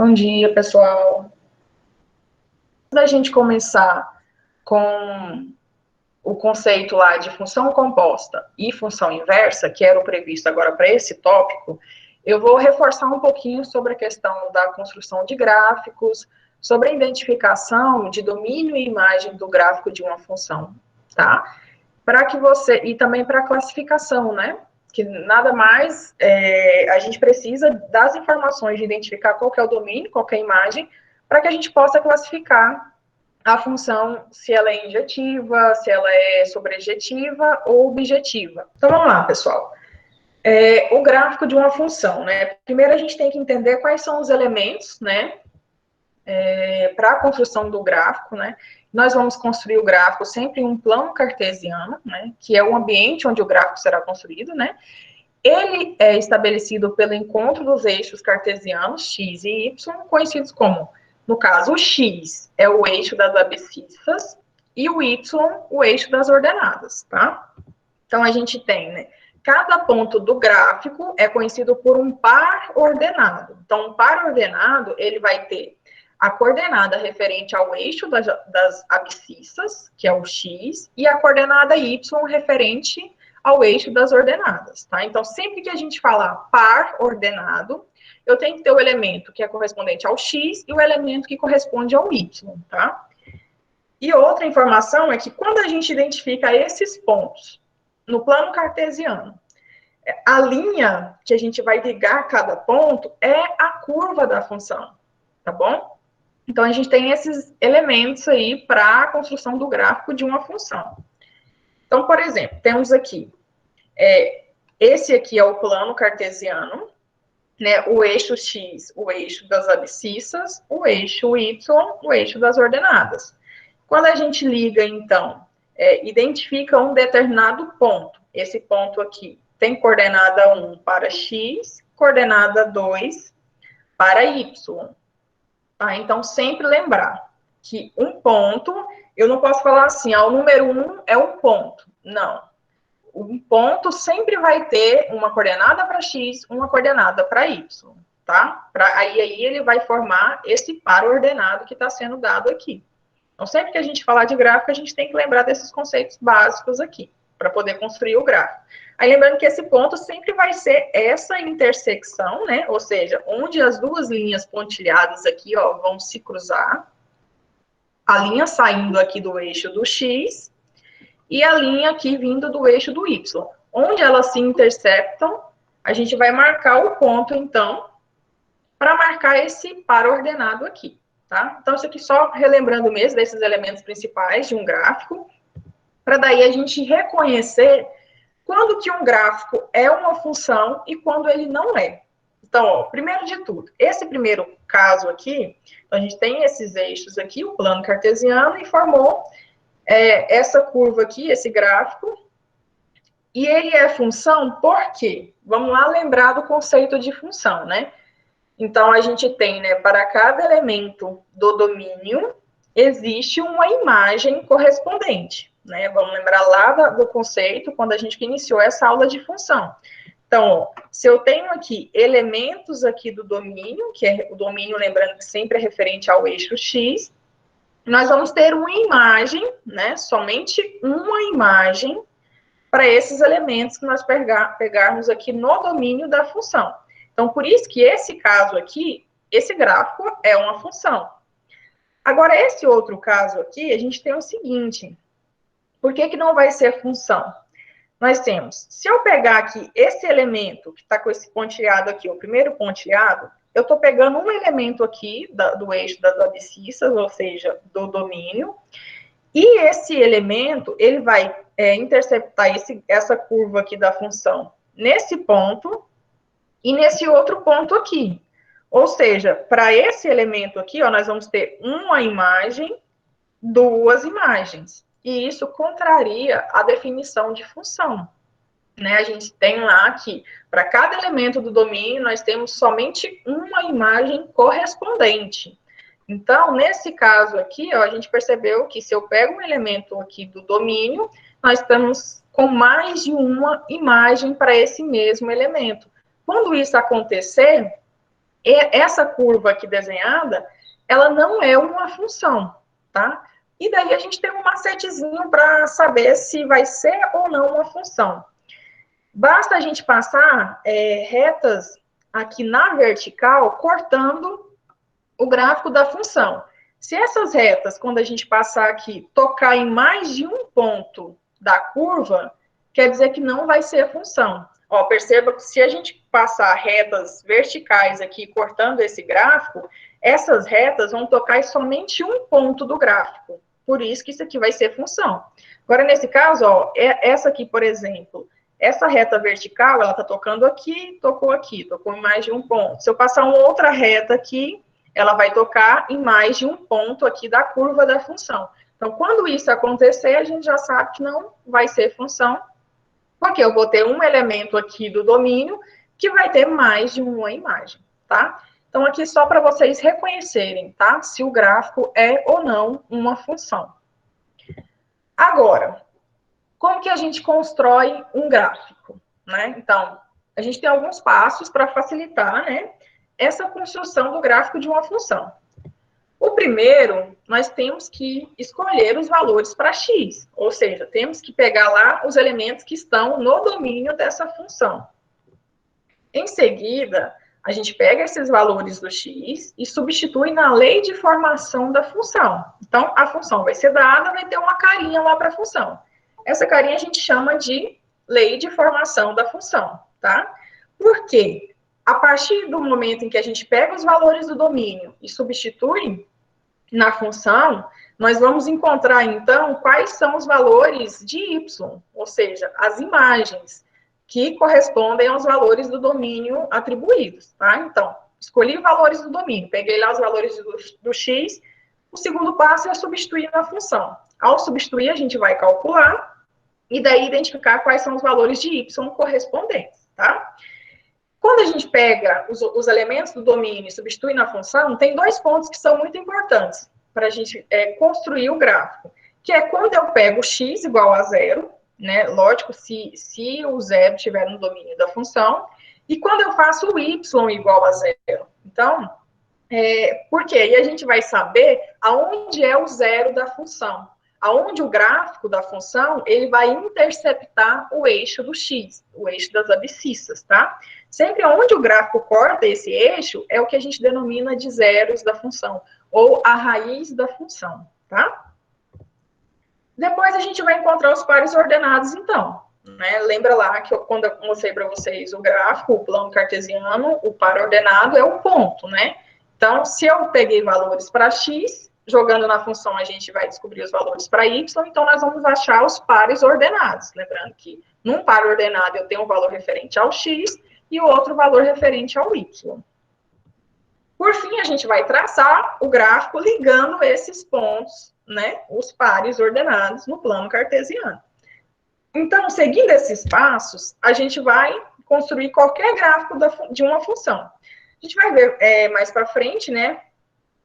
Bom dia, pessoal. Antes da gente começar com o conceito lá de função composta e função inversa, que era o previsto agora para esse tópico, eu vou reforçar um pouquinho sobre a questão da construção de gráficos, sobre a identificação de domínio e imagem do gráfico de uma função, tá? Para que você, e também para a classificação, né? Que nada mais, a gente precisa das informações de identificar qual que é o domínio, qual que é a imagem, para que a gente possa classificar a função, se ela é injetiva, se ela é sobrejetiva ou objetiva. Então, vamos lá, pessoal. O gráfico de uma função, né? Primeiro, a gente tem que entender quais são os elementos, né? Para a construção do gráfico, né? Nós vamos construir o gráfico sempre em um plano cartesiano, né? Que é o ambiente onde o gráfico será construído, né? Ele é estabelecido pelo encontro dos eixos cartesianos, x e y, conhecidos como, no caso, o x é o eixo das abscissas e o y, o eixo das ordenadas, tá? Então, a gente tem, né? Cada ponto do gráfico é conhecido por um par ordenado. Então, um par ordenado, ele vai ter a coordenada referente ao eixo das abscissas, que é o x, e a coordenada y referente ao eixo das ordenadas, tá? Então, sempre que a gente falar par ordenado, eu tenho que ter o elemento que é correspondente ao x e o elemento que corresponde ao y, tá? E outra informação é que quando a gente identifica esses pontos no plano cartesiano, a linha que a gente vai ligar cada ponto é a curva da função, tá bom? Então, a gente tem esses elementos aí para a construção do gráfico de uma função. Então, por exemplo, temos aqui, esse aqui é o plano cartesiano, né? O eixo x, o eixo das abscissas, o eixo y, o eixo das ordenadas. Quando a gente liga, então, identifica um determinado ponto. Esse ponto aqui tem coordenada 1 para x, coordenada 2 para y. Tá? Então, sempre lembrar que um ponto, eu não posso falar assim, o número 1 é um ponto. Não. Um ponto sempre vai ter uma coordenada para x, uma coordenada para y, tá? Aí ele vai formar esse par ordenado que está sendo dado aqui. Então, sempre que a gente falar de gráfico, a gente tem que lembrar desses conceitos básicos aqui, para poder construir o gráfico. Aí, lembrando que esse ponto sempre vai ser essa intersecção, né? Ou seja, onde as duas linhas pontilhadas aqui, ó, vão se cruzar. A linha saindo aqui do eixo do x e a linha aqui vindo do eixo do y. Onde elas se interceptam, a gente vai marcar o ponto, então, para marcar esse par ordenado aqui. Tá? Então, isso aqui só relembrando mesmo desses elementos principais de um gráfico, para daí a gente reconhecer quando que um gráfico é uma função e quando ele não é. Então, ó, primeiro de tudo, esse primeiro caso aqui, a gente tem esses eixos aqui, o plano cartesiano, e formou essa curva aqui, esse gráfico, e ele é função por quê? Vamos lá lembrar do conceito de função, né? Então, a gente tem, né, para cada elemento do domínio, existe uma imagem correspondente, né? Vamos lembrar lá do conceito, quando a gente iniciou essa aula de função. Então, ó, se eu tenho aqui elementos aqui do domínio, que é o domínio, lembrando que sempre é referente ao eixo x, nós vamos ter uma imagem, né, somente uma imagem para esses elementos que nós pegarmos aqui no domínio da função. Então, por isso que esse caso aqui, esse gráfico é uma função. Agora, esse outro caso aqui, a gente tem o seguinte, por que não vai ser função? Nós temos, se eu pegar aqui esse elemento, que está com esse pontilhado aqui, o primeiro pontilhado, eu estou pegando um elemento aqui do eixo das abscissas, ou seja, do domínio, e esse elemento, ele vai interceptar essa curva aqui da função nesse ponto, e nesse outro ponto aqui. Ou seja, para esse elemento aqui, ó, nós vamos ter uma imagem, duas imagens. E isso contraria a definição de função. Né? A gente tem lá que, para cada elemento do domínio, nós temos somente uma imagem correspondente. Então, nesse caso aqui, ó, a gente percebeu que se eu pego um elemento aqui do domínio, nós estamos com mais de uma imagem para esse mesmo elemento. Quando isso acontecer, essa curva aqui desenhada, ela não é uma função, tá? E daí a gente tem um macetezinho para saber se vai ser ou não uma função. Basta a gente passar retas aqui na vertical, cortando o gráfico da função. Se essas retas, quando a gente passar aqui, tocar em mais de um ponto da curva, quer dizer que não vai ser função. Ó, perceba que se a gente passar retas verticais aqui, cortando esse gráfico, essas retas vão tocar em somente um ponto do gráfico. Por isso que isso aqui vai ser função. Agora, nesse caso, ó, essa aqui, por exemplo, essa reta vertical, ela está tocando aqui, tocou em mais de um ponto. Se eu passar uma outra reta aqui, ela vai tocar em mais de um ponto aqui da curva da função. Então, quando isso acontecer, a gente já sabe que não vai ser função, porque eu vou ter um elemento aqui do domínio que vai ter mais de uma imagem, tá? Então, aqui só para vocês reconhecerem, tá? Se o gráfico é ou não uma função. Agora, como que a gente constrói um gráfico, né? Então, a gente tem alguns passos para facilitar, né, essa construção do gráfico de uma função. O primeiro, nós temos que escolher os valores para x, ou seja, temos que pegar lá os elementos que estão no domínio dessa função. Em seguida, a gente pega esses valores do x e substitui na lei de formação da função. Então, a função vai ser dada, vai ter uma carinha lá para a função. Essa carinha a gente chama de lei de formação da função, tá? Por quê? A partir do momento em que a gente pega os valores do domínio e substitui na função, nós vamos encontrar, então, quais são os valores de y, ou seja, as imagens que correspondem aos valores do domínio atribuídos, tá? Então, escolhi valores do domínio, peguei lá os valores do x, o segundo passo é substituir na função. Ao substituir, a gente vai calcular e daí identificar quais são os valores de y correspondentes, tá? Quando a gente pega os elementos do domínio e substitui na função, tem dois pontos que são muito importantes para a gente construir o gráfico, que é quando eu pego x igual a zero, né? Lógico, se o zero estiver no domínio da função, e quando eu faço o y igual a zero. Então, por quê? E a gente vai saber aonde é o zero da função. Aonde o gráfico da função, ele vai interceptar o eixo do x, o eixo das abscissas, tá? Sempre onde o gráfico corta esse eixo, é o que a gente denomina de zeros da função, ou a raiz da função, tá? Depois a gente vai encontrar os pares ordenados, então. Né? Lembra lá que quando eu mostrei para vocês o gráfico, o plano cartesiano, o par ordenado é o ponto, né? Então, se eu peguei valores para x, jogando na função a gente vai descobrir os valores para y, então nós vamos achar os pares ordenados. Lembrando que num par ordenado eu tenho um valor referente ao x e o outro valor referente ao y. Por fim, a gente vai traçar o gráfico ligando esses pontos, né, os pares ordenados no plano cartesiano. Então, seguindo esses passos, a gente vai construir qualquer gráfico de uma função. A gente vai ver mais para frente, né,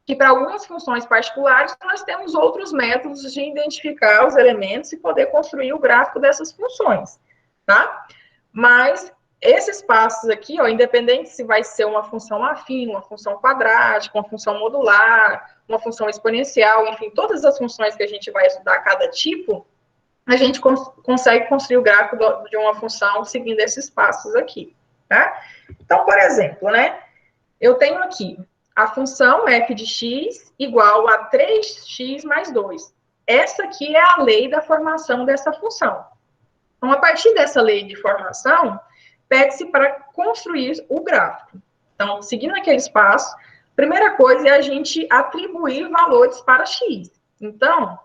que para algumas funções particulares, nós temos outros métodos de identificar os elementos e poder construir o gráfico dessas funções, tá? Mas esses passos aqui, ó, independente se vai ser uma função afim, uma função quadrática, uma função modular, uma função exponencial, enfim, todas as funções que a gente vai estudar cada tipo, a gente consegue construir o gráfico de uma função seguindo esses passos aqui, tá? Então, por exemplo, né, eu tenho aqui a função f de x igual a 3x mais 2. Essa aqui é a lei da formação dessa função. Então, a partir dessa lei de formação, pede-se para construir o gráfico. Então, seguindo aqueles passos, a primeira coisa é a gente atribuir valores para x. Então,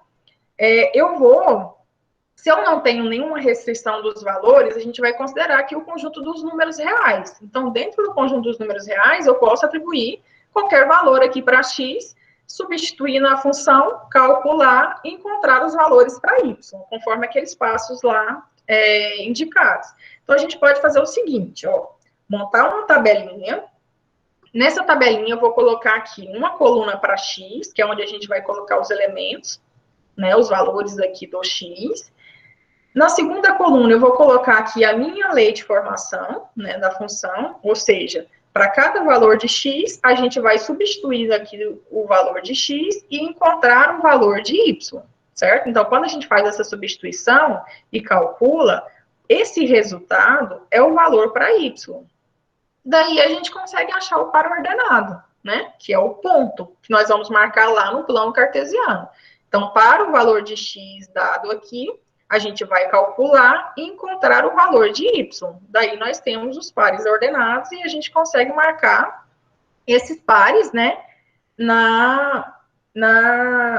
se eu não tenho nenhuma restrição dos valores, a gente vai considerar aqui o conjunto dos números reais. Então, dentro do conjunto dos números reais, eu posso atribuir qualquer valor aqui para x, substituir na função, calcular e encontrar os valores para y, conforme aqueles passos lá indicados. Então, a gente pode fazer o seguinte, ó, montar uma tabelinha. Nessa tabelinha, eu vou colocar aqui uma coluna para x, que é onde a gente vai colocar os elementos, né, os valores aqui do x. Na segunda coluna, eu vou colocar aqui a minha lei de formação, né, da função, ou seja, para cada valor de x, a gente vai substituir aqui o valor de x e encontrar um valor de y, certo? Então, quando a gente faz essa substituição e calcula, esse resultado é o valor para y. Daí a gente consegue achar o par ordenado, né? Que é o ponto que nós vamos marcar lá no plano cartesiano. Então, para o valor de x dado aqui, a gente vai calcular e encontrar o valor de y. Daí nós temos os pares ordenados e a gente consegue marcar esses pares, né,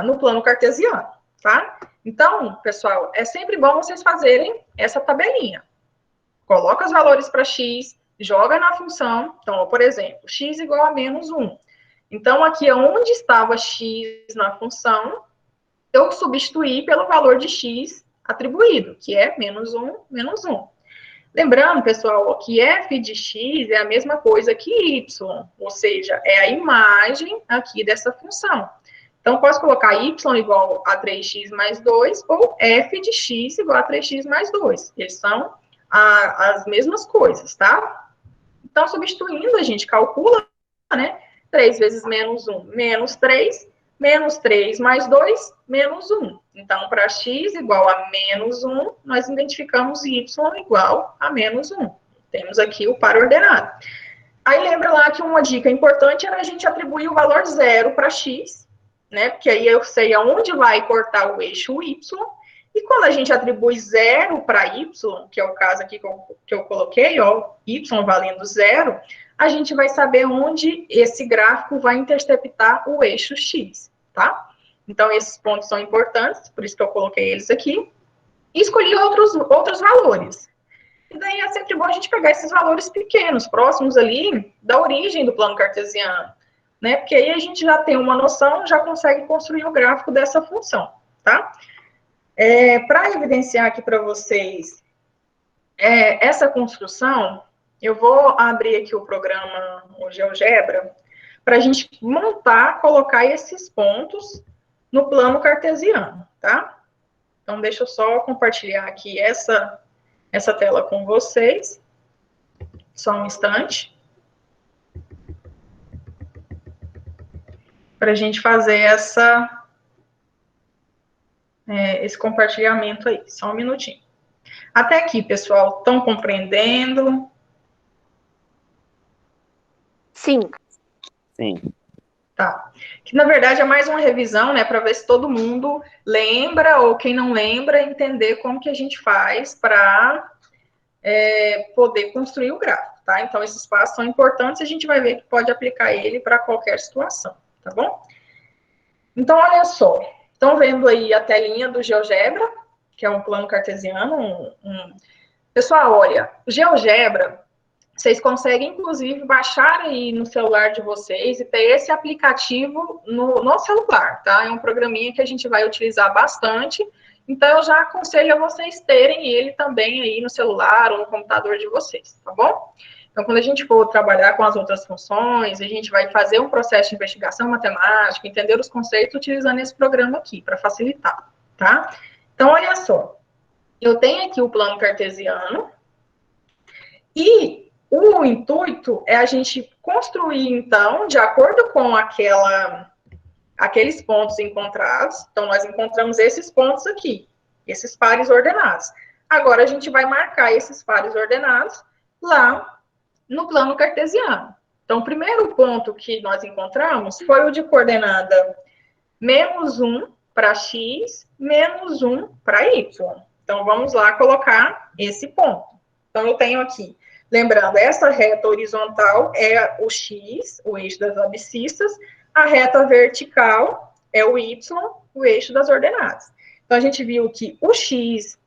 no plano cartesiano, tá? Então, pessoal, é sempre bom vocês fazerem essa tabelinha. Coloca os valores para x, joga na função. Então, por exemplo, x igual a menos 1. Então, aqui onde estava x na função, eu substituí pelo valor de x atribuído, que é menos 1, menos 1. Lembrando, pessoal, que f de x é a mesma coisa que y, ou seja, é a imagem aqui dessa função. Então, posso colocar y igual a 3x mais 2, ou f de x igual a 3x mais 2. Eles são as mesmas coisas, tá? Então, substituindo, a gente calcula, né? 3 vezes menos 1, menos 3, menos 3 mais 2, menos 1. Então, para x igual a menos 1, nós identificamos y igual a menos 1. Temos aqui o par ordenado. Aí, lembra lá que uma dica importante era a gente atribuir o valor 0 para x, né? Porque aí eu sei aonde vai cortar o eixo y. E quando a gente atribui 0 para y, que é o caso aqui que eu coloquei, ó, y valendo 0, a gente vai saber onde esse gráfico vai interceptar o eixo x, tá? Então, esses pontos são importantes, por isso que eu coloquei eles aqui. E escolhi outros valores. E daí é sempre bom a gente pegar esses valores pequenos, próximos ali da origem do plano cartesiano, né? Porque aí a gente já tem uma noção, já consegue construir o gráfico dessa função, tá? Para evidenciar aqui para vocês essa construção, eu vou abrir aqui o programa, o GeoGebra, para a gente montar, colocar esses pontos no plano cartesiano, tá? Então, deixa eu só compartilhar aqui essa tela com vocês. Só um instante. Para a gente fazer esse compartilhamento aí. Só um minutinho. Até aqui, pessoal, estão compreendendo? Sim. Sim. Tá. Que, na verdade, é mais uma revisão, né, para ver se todo mundo lembra, ou quem não lembra, entender como que a gente faz para poder construir o gráfico, tá? Então, esses passos são importantes e a gente vai ver que pode aplicar ele para qualquer situação, tá bom? Então, olha só. Estão vendo aí a telinha do GeoGebra, que é um plano cartesiano. Pessoal, olha, o GeoGebra, vocês conseguem, inclusive, baixar aí no celular de vocês e ter esse aplicativo no celular, tá? É um programinha que a gente vai utilizar bastante, então eu já aconselho a vocês terem ele também aí no celular ou no computador de vocês, tá bom? Então, quando a gente for trabalhar com as outras funções, a gente vai fazer um processo de investigação matemática, entender os conceitos utilizando esse programa aqui, para facilitar, tá? Então, olha só. Eu tenho aqui o plano cartesiano e o intuito é a gente construir, então, de acordo com aqueles pontos encontrados. Então, nós encontramos esses pontos aqui, esses pares ordenados. Agora, a gente vai marcar esses pares ordenados lá no plano cartesiano. Então, o primeiro ponto que nós encontramos foi o de coordenada menos 1 para x, menos 1 para y. Então, vamos lá colocar esse ponto. Então, eu tenho aqui, lembrando, essa reta horizontal é o x, o eixo das abscissas, a reta vertical é o y, o eixo das ordenadas. Então, a gente viu que o x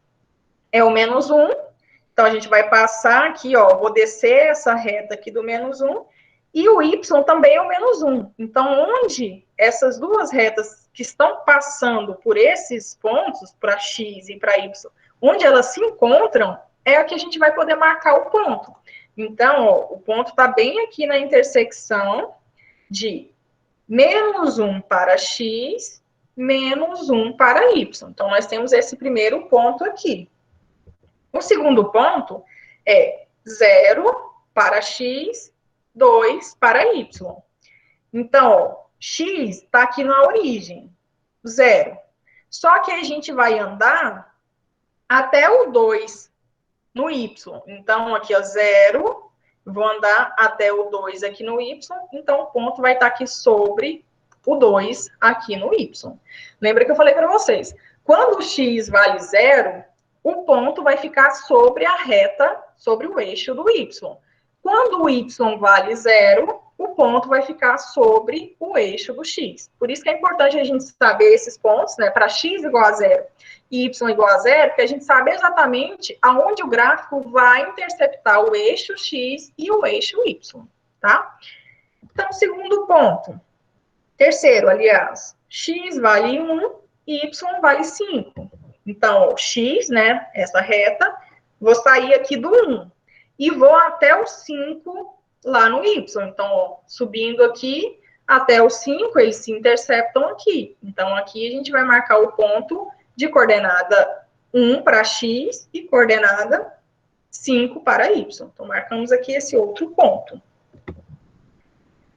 é o menos 1, então, a gente vai passar aqui, ó, vou descer essa reta aqui do menos 1, e o y também é o menos 1. Então, onde essas duas retas que estão passando por esses pontos, para x e para y, onde elas se encontram, é a que a gente vai poder marcar o ponto. Então, ó, o ponto está bem aqui na intersecção de menos 1 para x, menos 1 para y. Então, nós temos esse primeiro ponto aqui. O segundo ponto é 0 para x, 2 para y. Então, ó, x está aqui na origem, 0. Só que a gente vai andar até o 2 no y. Então, aqui, ó, 0, vou andar até o 2 aqui no y, então o ponto vai estar aqui sobre o 2 aqui no y. Lembra que eu falei para vocês, quando o x vale 0, o ponto vai ficar sobre a reta, sobre o eixo do y. Quando o y vale 0, o ponto vai ficar sobre o eixo do x. Por isso que é importante a gente saber esses pontos, né, para x igual a 0 e y igual a 0, porque a gente sabe exatamente aonde o gráfico vai interceptar o eixo x e o eixo y, tá? Então, segundo ponto. Terceiro, aliás, x vale 1 e y vale 5. Então, ó, x, né, essa reta, vou sair aqui do 1 e vou até o 5 lá no y. Então, ó, subindo aqui até o 5, eles se interceptam aqui. Então, aqui a gente vai marcar o ponto de coordenada 1 para x e coordenada 5 para y. Então, marcamos aqui esse outro ponto.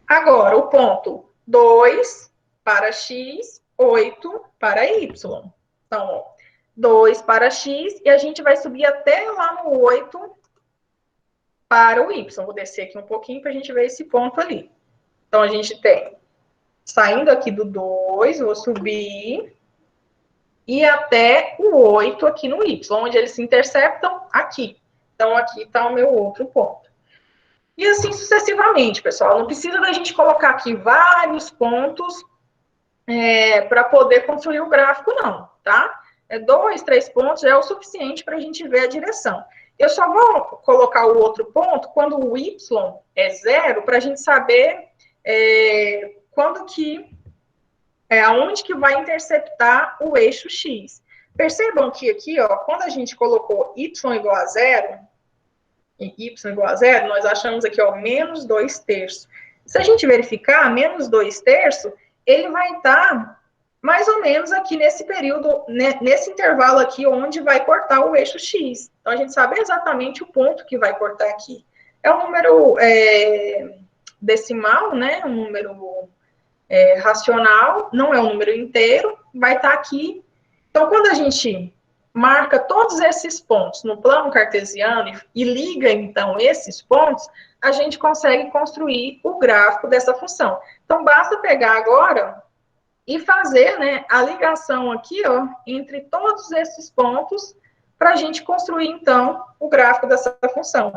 Agora, o ponto 2 para x, 8 para y. Então, ó, 2 para x, e a gente vai subir até lá no 8 para o y. Vou descer aqui um pouquinho para a gente ver esse ponto ali. Então, a gente tem, saindo aqui do 2, vou subir e até o 8 aqui no y, onde eles se interceptam aqui. Então, aqui está o meu outro ponto. E assim sucessivamente, pessoal. Não precisa da gente colocar aqui vários pontos para poder construir o gráfico, não, tá? 2, 3 pontos é o suficiente para a gente ver a direção. Eu só vou colocar o outro ponto quando o y é 0, para a gente saber quando que aonde que vai interceptar o eixo x. Percebam que aqui, ó, quando a gente colocou y igual a 0, nós achamos aqui, ó, menos 2 terços. Se a gente verificar, menos 2 terços, ele vai estar mais ou menos aqui nesse período, nesse intervalo aqui, onde vai cortar o eixo x. Então, a gente sabe exatamente o ponto que vai cortar aqui. É um número decimal, né? Um número racional, não é um número inteiro, vai estar aqui. Então, quando a gente marca todos esses pontos no plano cartesiano e liga, então, esses pontos, a gente consegue construir o gráfico dessa função. Então, basta pegar agora e fazer, né, a ligação aqui, ó, entre todos esses pontos, para a gente construir, então, o gráfico dessa função.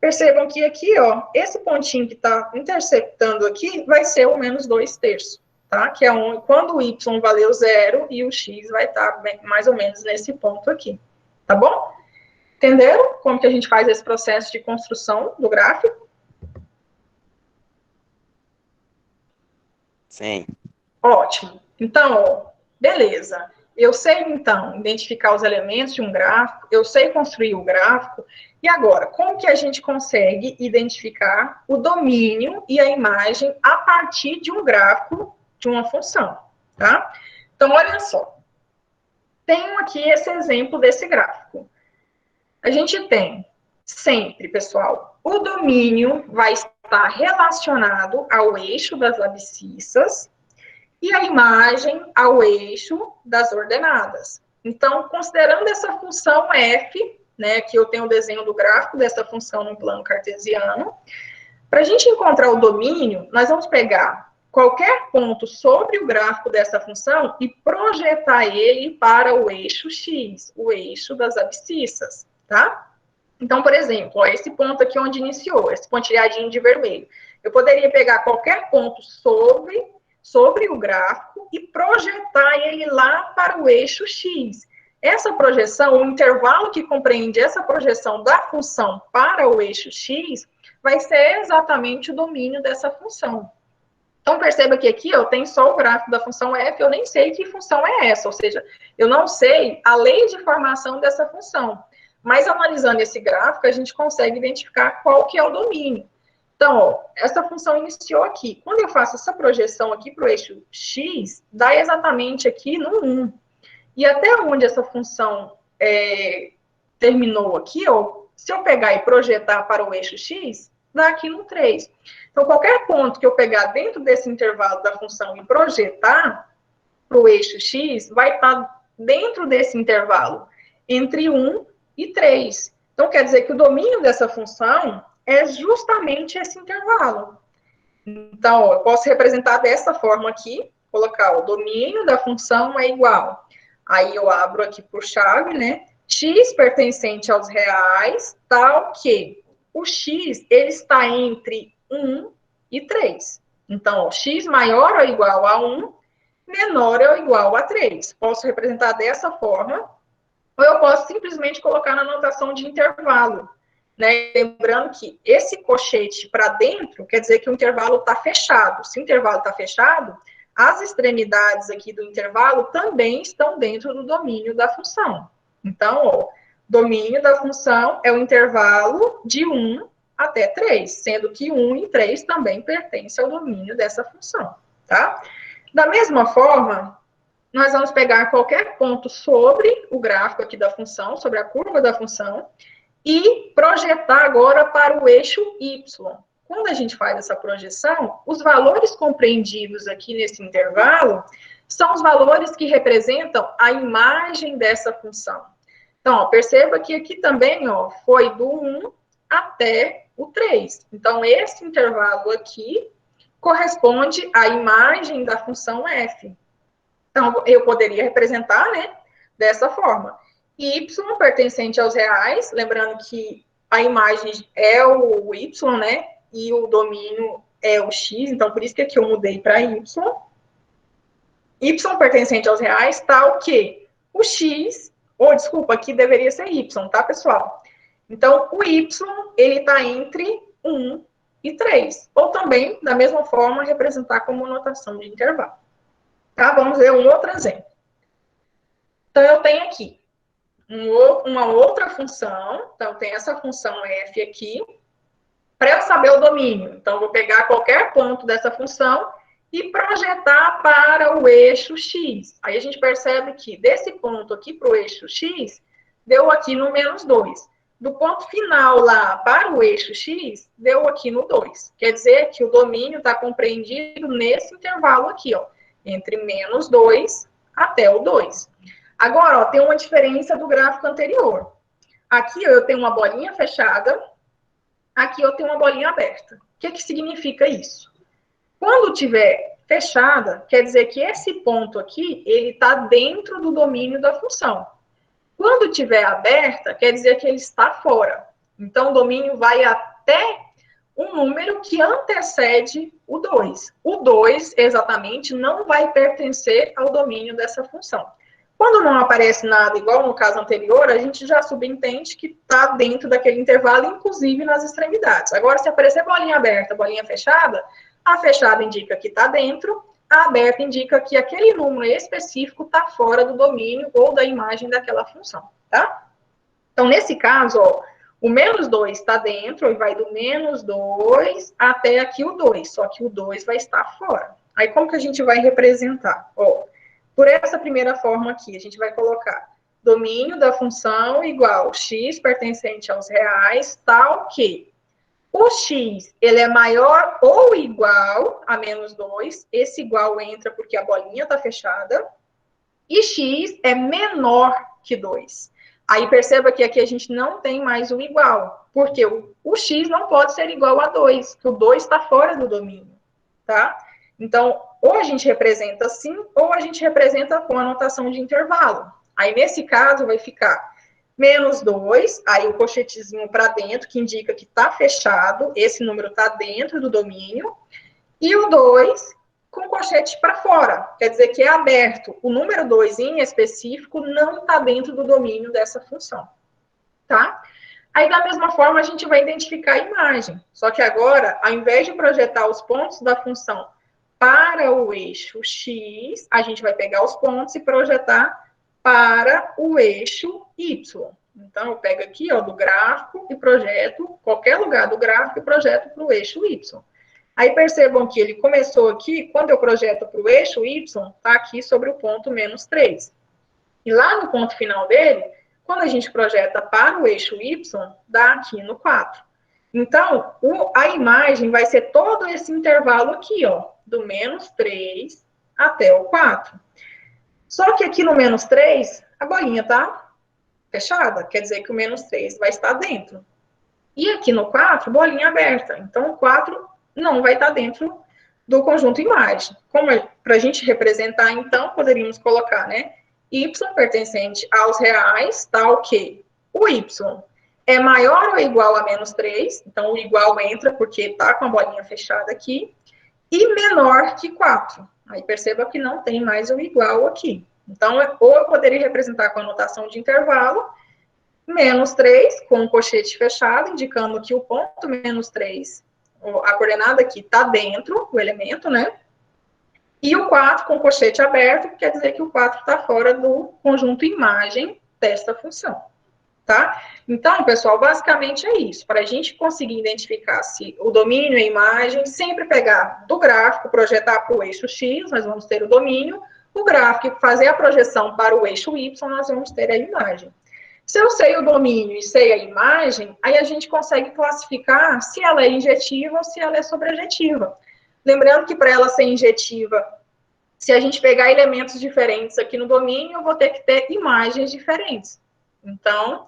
Percebam que aqui, ó, esse pontinho que está interceptando aqui vai ser o menos 2 terços, tá? Que é quando o y valeu 0 e o x vai estar mais ou menos nesse ponto aqui, tá bom? Entenderam como que a gente faz esse processo de construção do gráfico? Sim. Ótimo. Então, ó, beleza. Eu sei, então, identificar os elementos de um gráfico, eu sei construir o gráfico, e agora, como que a gente consegue identificar o domínio e a imagem a partir de um gráfico de uma função, tá? Então, olha só. Tenho aqui esse exemplo desse gráfico. A gente tem sempre, pessoal, o domínio vai estar relacionado ao eixo das abscissas e a imagem ao eixo das ordenadas. Então, considerando essa função f, né, que eu tenho o desenho do gráfico dessa função no plano cartesiano, para a gente encontrar o domínio, nós vamos pegar qualquer ponto sobre o gráfico dessa função e projetar ele para o eixo x, o eixo das abscissas, tá? Então, por exemplo, ó, esse ponto aqui onde iniciou, esse pontilhadinho de vermelho. Eu poderia pegar qualquer ponto sobre o gráfico e projetar ele lá para o eixo x. Essa projeção, o intervalo que compreende essa projeção da função para o eixo x, vai ser exatamente o domínio dessa função. Então, perceba que aqui eu tenho só o gráfico da função f, eu nem sei que função é essa, ou seja, eu não sei a lei de formação dessa função. Mas, analisando esse gráfico, a gente consegue identificar qual que é o domínio. Então, ó, essa função iniciou aqui. Quando eu faço essa projeção aqui para o eixo x, dá exatamente aqui no 1. E até onde essa função terminou aqui, ó, se eu pegar e projetar para o eixo x, dá aqui no 3. Então, qualquer ponto que eu pegar dentro desse intervalo da função e projetar para o eixo x, vai estar dentro desse intervalo, entre 1 e 3. Então, quer dizer que o domínio dessa função é justamente esse intervalo. Então, ó, eu posso representar dessa forma aqui, colocar o domínio da função é igual. Aí eu abro aqui por chave, né? X pertencente aos reais, tal que o x, ele está entre 1 e 3. Então, ó, x maior ou igual a 1, menor ou igual a 3. Posso representar dessa forma, ou eu posso simplesmente colocar na notação de intervalo. Né? Lembrando que esse cochete para dentro quer dizer que o intervalo está fechado. Se o intervalo está fechado, as extremidades aqui do intervalo também estão dentro do domínio da função. Então, ó, domínio da função é o intervalo de 1 até 3, sendo que 1 e 3 também pertencem ao domínio dessa função, tá? Da mesma forma, nós vamos pegar qualquer ponto sobre o gráfico aqui da função, sobre a curva da função, e projetar agora para o eixo Y. Quando a gente faz essa projeção, os valores compreendidos aqui nesse intervalo são os valores que representam a imagem dessa função. Então, ó, perceba que aqui também, ó, foi do 1 até o 3. Então, esse intervalo aqui corresponde à imagem da função f. Então, eu poderia representar, né, dessa forma. Y pertencente aos reais, lembrando que a imagem é o Y, né, e o domínio é o X, então por isso que aqui eu mudei para Y. Y pertencente aos reais, tal que o X, ou desculpa, aqui deveria ser Y, tá, pessoal? Então, o Y, ele está entre 1 e 3. Ou também, da mesma forma, representar como notação de intervalo. Tá? Vamos ver um outro exemplo. Então, eu tenho aqui uma outra função. Então, tem essa função f aqui. Para eu saber o domínio, então, eu vou pegar qualquer ponto dessa função e projetar para o eixo x. Aí a gente percebe que desse ponto aqui para o eixo x, deu aqui no menos 2. Do ponto final lá para o eixo x, deu aqui no 2. Quer dizer que o domínio está compreendido nesse intervalo aqui, ó, entre menos 2 até o 2. Agora, ó, tem uma diferença do gráfico anterior. Aqui ó, eu tenho uma bolinha fechada, aqui eu tenho uma bolinha aberta. O que significa isso? Quando tiver fechada, quer dizer que esse ponto aqui, ele está dentro do domínio da função. Quando tiver aberta, quer dizer que ele está fora. Então, o domínio vai até um número que antecede o 2. O 2, exatamente, não vai pertencer ao domínio dessa função. Quando não aparece nada igual no caso anterior, a gente já subentende que está dentro daquele intervalo, inclusive nas extremidades. Agora, se aparecer bolinha aberta, bolinha fechada, a fechada indica que está dentro, a aberta indica que aquele número específico está fora do domínio ou da imagem daquela função, tá? Então, nesse caso, ó, o menos 2 está dentro e vai do menos 2 até aqui o 2, só que o 2 vai estar fora. Aí, como que a gente vai representar? Ó, por essa primeira forma aqui, a gente vai colocar domínio da função igual x pertencente aos reais, tal que o x, ele é maior ou igual a menos 2, esse igual entra porque a bolinha está fechada, e x é menor que 2. Aí perceba que aqui a gente não tem mais o igual, porque o x não pode ser igual a 2, porque o 2 está fora do domínio, tá? Então, ou a gente representa assim, ou a gente representa com a notação de intervalo. Aí, nesse caso, vai ficar menos 2, aí o cochetezinho para dentro, que indica que está fechado, esse número está dentro do domínio, e o 2 com colchete para fora, quer dizer que é aberto. O número 2 em específico não está dentro do domínio dessa função, tá? Aí, da mesma forma, a gente vai identificar a imagem. Só que agora, ao invés de projetar os pontos da função para o eixo x, a gente vai pegar os pontos e projetar para o eixo y. Então, eu pego aqui, ó, do gráfico e projeto, qualquer lugar do gráfico e projeto para o eixo y. Aí percebam que ele começou aqui, quando eu projeto para o eixo y, está aqui sobre o ponto menos 3. E lá no ponto final dele, quando a gente projeta para o eixo y, dá aqui no 4. Então, a imagem vai ser todo esse intervalo aqui, ó, do -3 até o 4. Só que aqui no -3, a bolinha tá fechada, quer dizer que o -3 vai estar dentro. E aqui no 4, bolinha aberta. Então, o 4 não vai estar dentro do conjunto imagem. Como para a gente representar, então, poderíamos colocar, né? Y pertencente aos reais, tal que o Y é maior ou igual a -3, então o igual entra porque está com a bolinha fechada aqui, e menor que 4. Aí perceba que não tem mais o igual aqui. Então, ou eu poderia representar com a notação de intervalo, -3 com o colchete fechado, indicando que o ponto -3, a coordenada aqui está dentro do elemento, né? E o 4 com o colchete aberto, que quer dizer que o 4 está fora do conjunto imagem desta função, tá? Então, pessoal, basicamente é isso. Para a gente conseguir identificar se o domínio é imagem, sempre pegar do gráfico, projetar para o eixo X, nós vamos ter o domínio, o gráfico, fazer a projeção para o eixo Y, nós vamos ter a imagem. Se eu sei o domínio e sei a imagem, aí a gente consegue classificar se ela é injetiva ou se ela é sobrejetiva. Lembrando que para ela ser injetiva, se a gente pegar elementos diferentes aqui no domínio, eu vou ter que ter imagens diferentes. Então,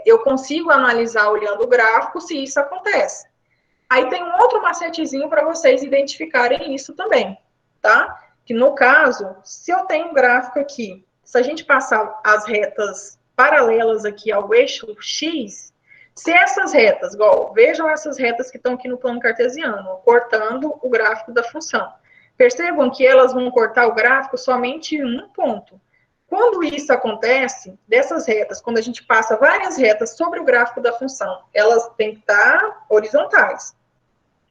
eu consigo analisar olhando o gráfico se isso acontece. Aí tem um outro macetezinho para vocês identificarem isso também, tá? Que no caso, se eu tenho um gráfico aqui, se a gente passar as retas paralelas aqui ao eixo X, se essas retas, igual, vejam essas retas que estão aqui no plano cartesiano, cortando o gráfico da função. Percebam que elas vão cortar o gráfico somente em um ponto. Quando isso acontece, dessas retas, quando a gente passa várias retas sobre o gráfico da função, elas têm que estar horizontais.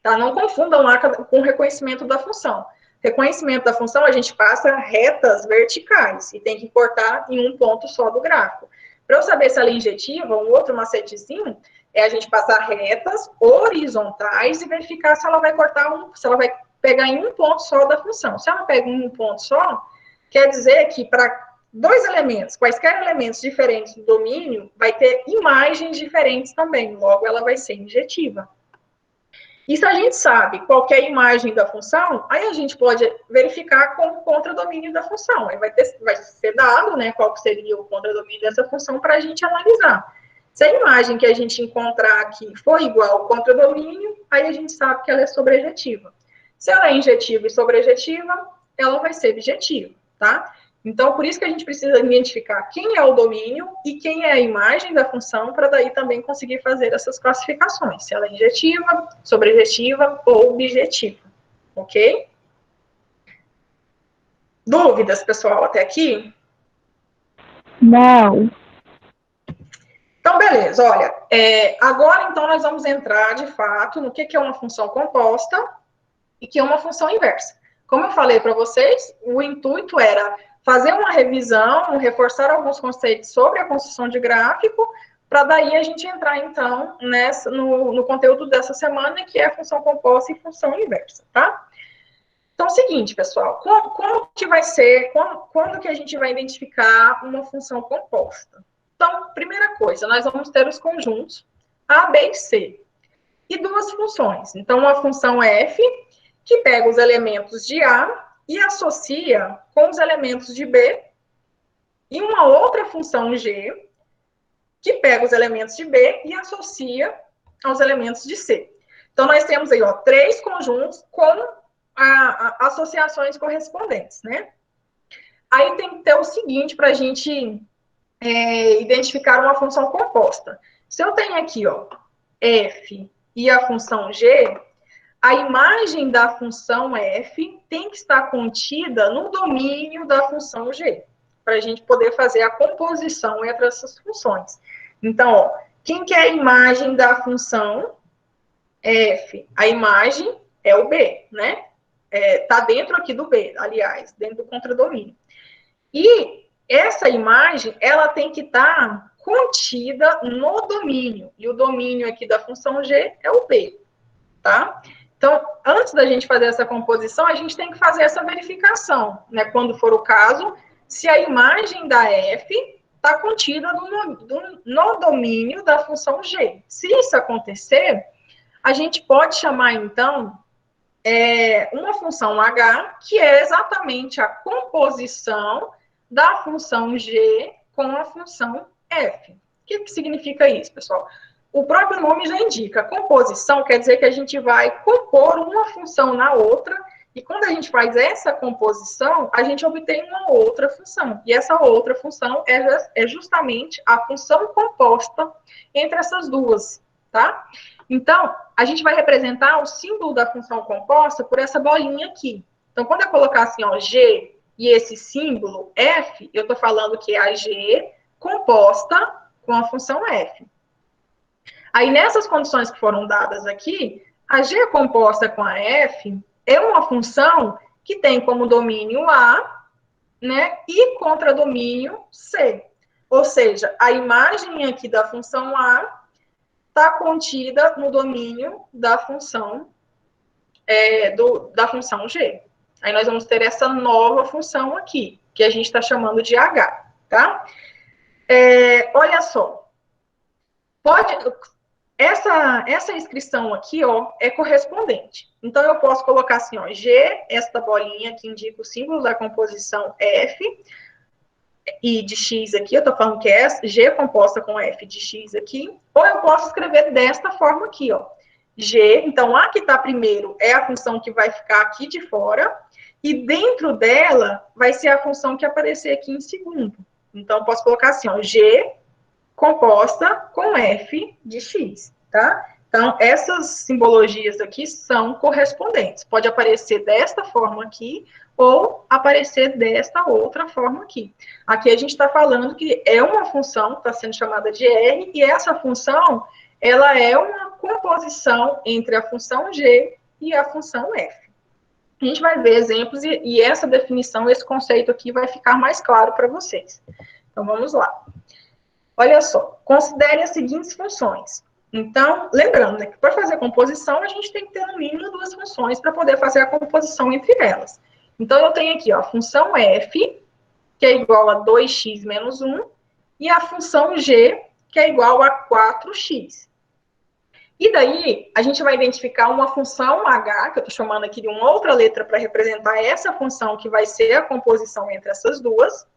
Tá? Não confundam lá com o reconhecimento da função. Reconhecimento da função, a gente passa retas verticais e tem que cortar em um ponto só do gráfico. Para eu saber se ela é injetiva, um outro macetezinho é a gente passar retas horizontais e verificar se ela vai cortar se ela vai pegar em um ponto só da função. Se ela pega em um ponto só, quer dizer que para dois elementos, quaisquer elementos diferentes do domínio, vai ter imagens diferentes também, logo ela vai ser injetiva. E se a gente sabe qual é a imagem da função, aí a gente pode verificar com o contradomínio da função. Aí vai ser dado, né, qual seria o contradomínio dessa função para a gente analisar. Se a imagem que a gente encontrar aqui for igual ao contradomínio, aí a gente sabe que ela é sobrejetiva. Se ela é injetiva e sobrejetiva, ela vai ser bijetiva, tá? Então, por isso que a gente precisa identificar quem é o domínio e quem é a imagem da função, para daí também conseguir fazer essas classificações, se ela é injetiva, sobrejetiva ou bijetiva, ok? Dúvidas, pessoal, até aqui? Não. Então, beleza, olha, agora então nós vamos entrar, de fato, no que é uma função composta e que é uma função inversa. Como eu falei para vocês, o intuito era fazer uma revisão, reforçar alguns conceitos sobre a construção de gráfico, para daí a gente entrar, então, no conteúdo dessa semana, que é a função composta e função inversa, tá? Então, é o seguinte, pessoal, como que vai ser, quando que a gente vai identificar uma função composta? Então, primeira coisa, nós vamos ter os conjuntos A, B e C, e duas funções. Então, uma função F, que pega os elementos de A e associa com os elementos de B, e uma outra função G, que pega os elementos de B e associa aos elementos de C. Então, nós temos aí, ó, três conjuntos com associações correspondentes, né? Aí tem que ter o seguinte para a gente identificar uma função composta. Se eu tenho aqui, ó, F e a função G, a imagem da função F tem que estar contida no domínio da função G, para a gente poder fazer a composição entre essas funções. Então, ó, quem que é a imagem da função F? A imagem é o B, né? Tá dentro aqui do B, aliás, dentro do contradomínio. E essa imagem, ela tem que estar contida no domínio. E o domínio aqui da função G é o B, tá? Então, antes da gente fazer essa composição, a gente tem que fazer essa verificação, né? Quando for o caso, se a imagem da F está contida no domínio da função g. Se isso acontecer, a gente pode chamar, então, uma função h, que é exatamente a composição da função g com a função f. O que significa isso, pessoal? O próprio nome já indica. Composição quer dizer que a gente vai compor uma função na outra, e quando a gente faz essa composição, a gente obtém uma outra função. E essa outra função é justamente a função composta entre essas duas, tá? Então, a gente vai representar o símbolo da função composta por essa bolinha aqui. Então, quando eu colocar assim, ó, G e esse símbolo F, eu estou falando que é a G composta com a função F. Aí, nessas condições que foram dadas aqui, a G composta com a F é uma função que tem como domínio A, né, e contradomínio C. Ou seja, a imagem aqui da função A está contida no domínio da função da função G. Aí nós vamos ter essa nova função aqui, que a gente está chamando de H, tá? Olha só. Essa inscrição aqui, ó, é correspondente. Então, eu posso colocar assim, ó, G, esta bolinha que indica o símbolo da composição F, e de X aqui, eu estou falando que é G composta com F de X aqui, ou eu posso escrever desta forma aqui, ó. G, então, a que está primeiro é a função que vai ficar aqui de fora, e dentro dela vai ser a função que aparecer aqui em segundo. Então, eu posso colocar assim, ó, G composta com F de X, tá? Então, essas simbologias aqui são correspondentes. Pode aparecer desta forma aqui, ou aparecer desta outra forma aqui. Aqui a gente está falando que é uma função, está sendo chamada de R, e essa função, ela é uma composição entre a função G e a função F. A gente vai ver exemplos, e essa definição, esse conceito aqui vai ficar mais claro para vocês. Então, vamos lá. Olha só, considere as seguintes funções. Então, lembrando, né, que para fazer a composição, a gente tem que ter no mínimo duas funções para poder fazer a composição entre elas. Então, eu tenho aqui, ó, a função f, que é igual a 2x menos 1, e a função g, que é igual a 4x. E daí, a gente vai identificar uma função h, que eu estou chamando aqui de uma outra letra para representar essa função que vai ser a composição entre essas duas.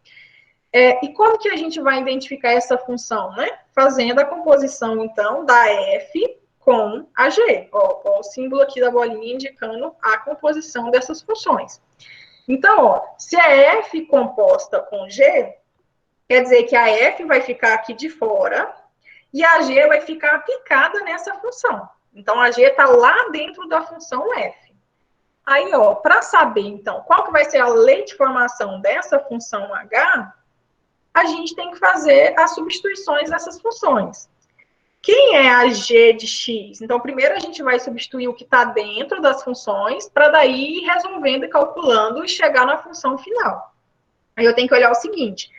E como que a gente vai identificar essa função, né? Fazendo a composição, então, da f com a g. Ó, o símbolo aqui da bolinha indicando a composição dessas funções. Então, ó, se a f composta com g, quer dizer que a f vai ficar aqui de fora e a g vai ficar aplicada nessa função. Então, a g está lá dentro da função f. Aí, ó, para saber, então, qual que vai ser a lei de formação dessa função h, a gente tem que fazer as substituições dessas funções. Quem é a g de x? Então, primeiro a gente vai substituir o que está dentro das funções, para daí ir resolvendo e calculando e chegar na função final. Aí eu tenho que olhar o seguinte,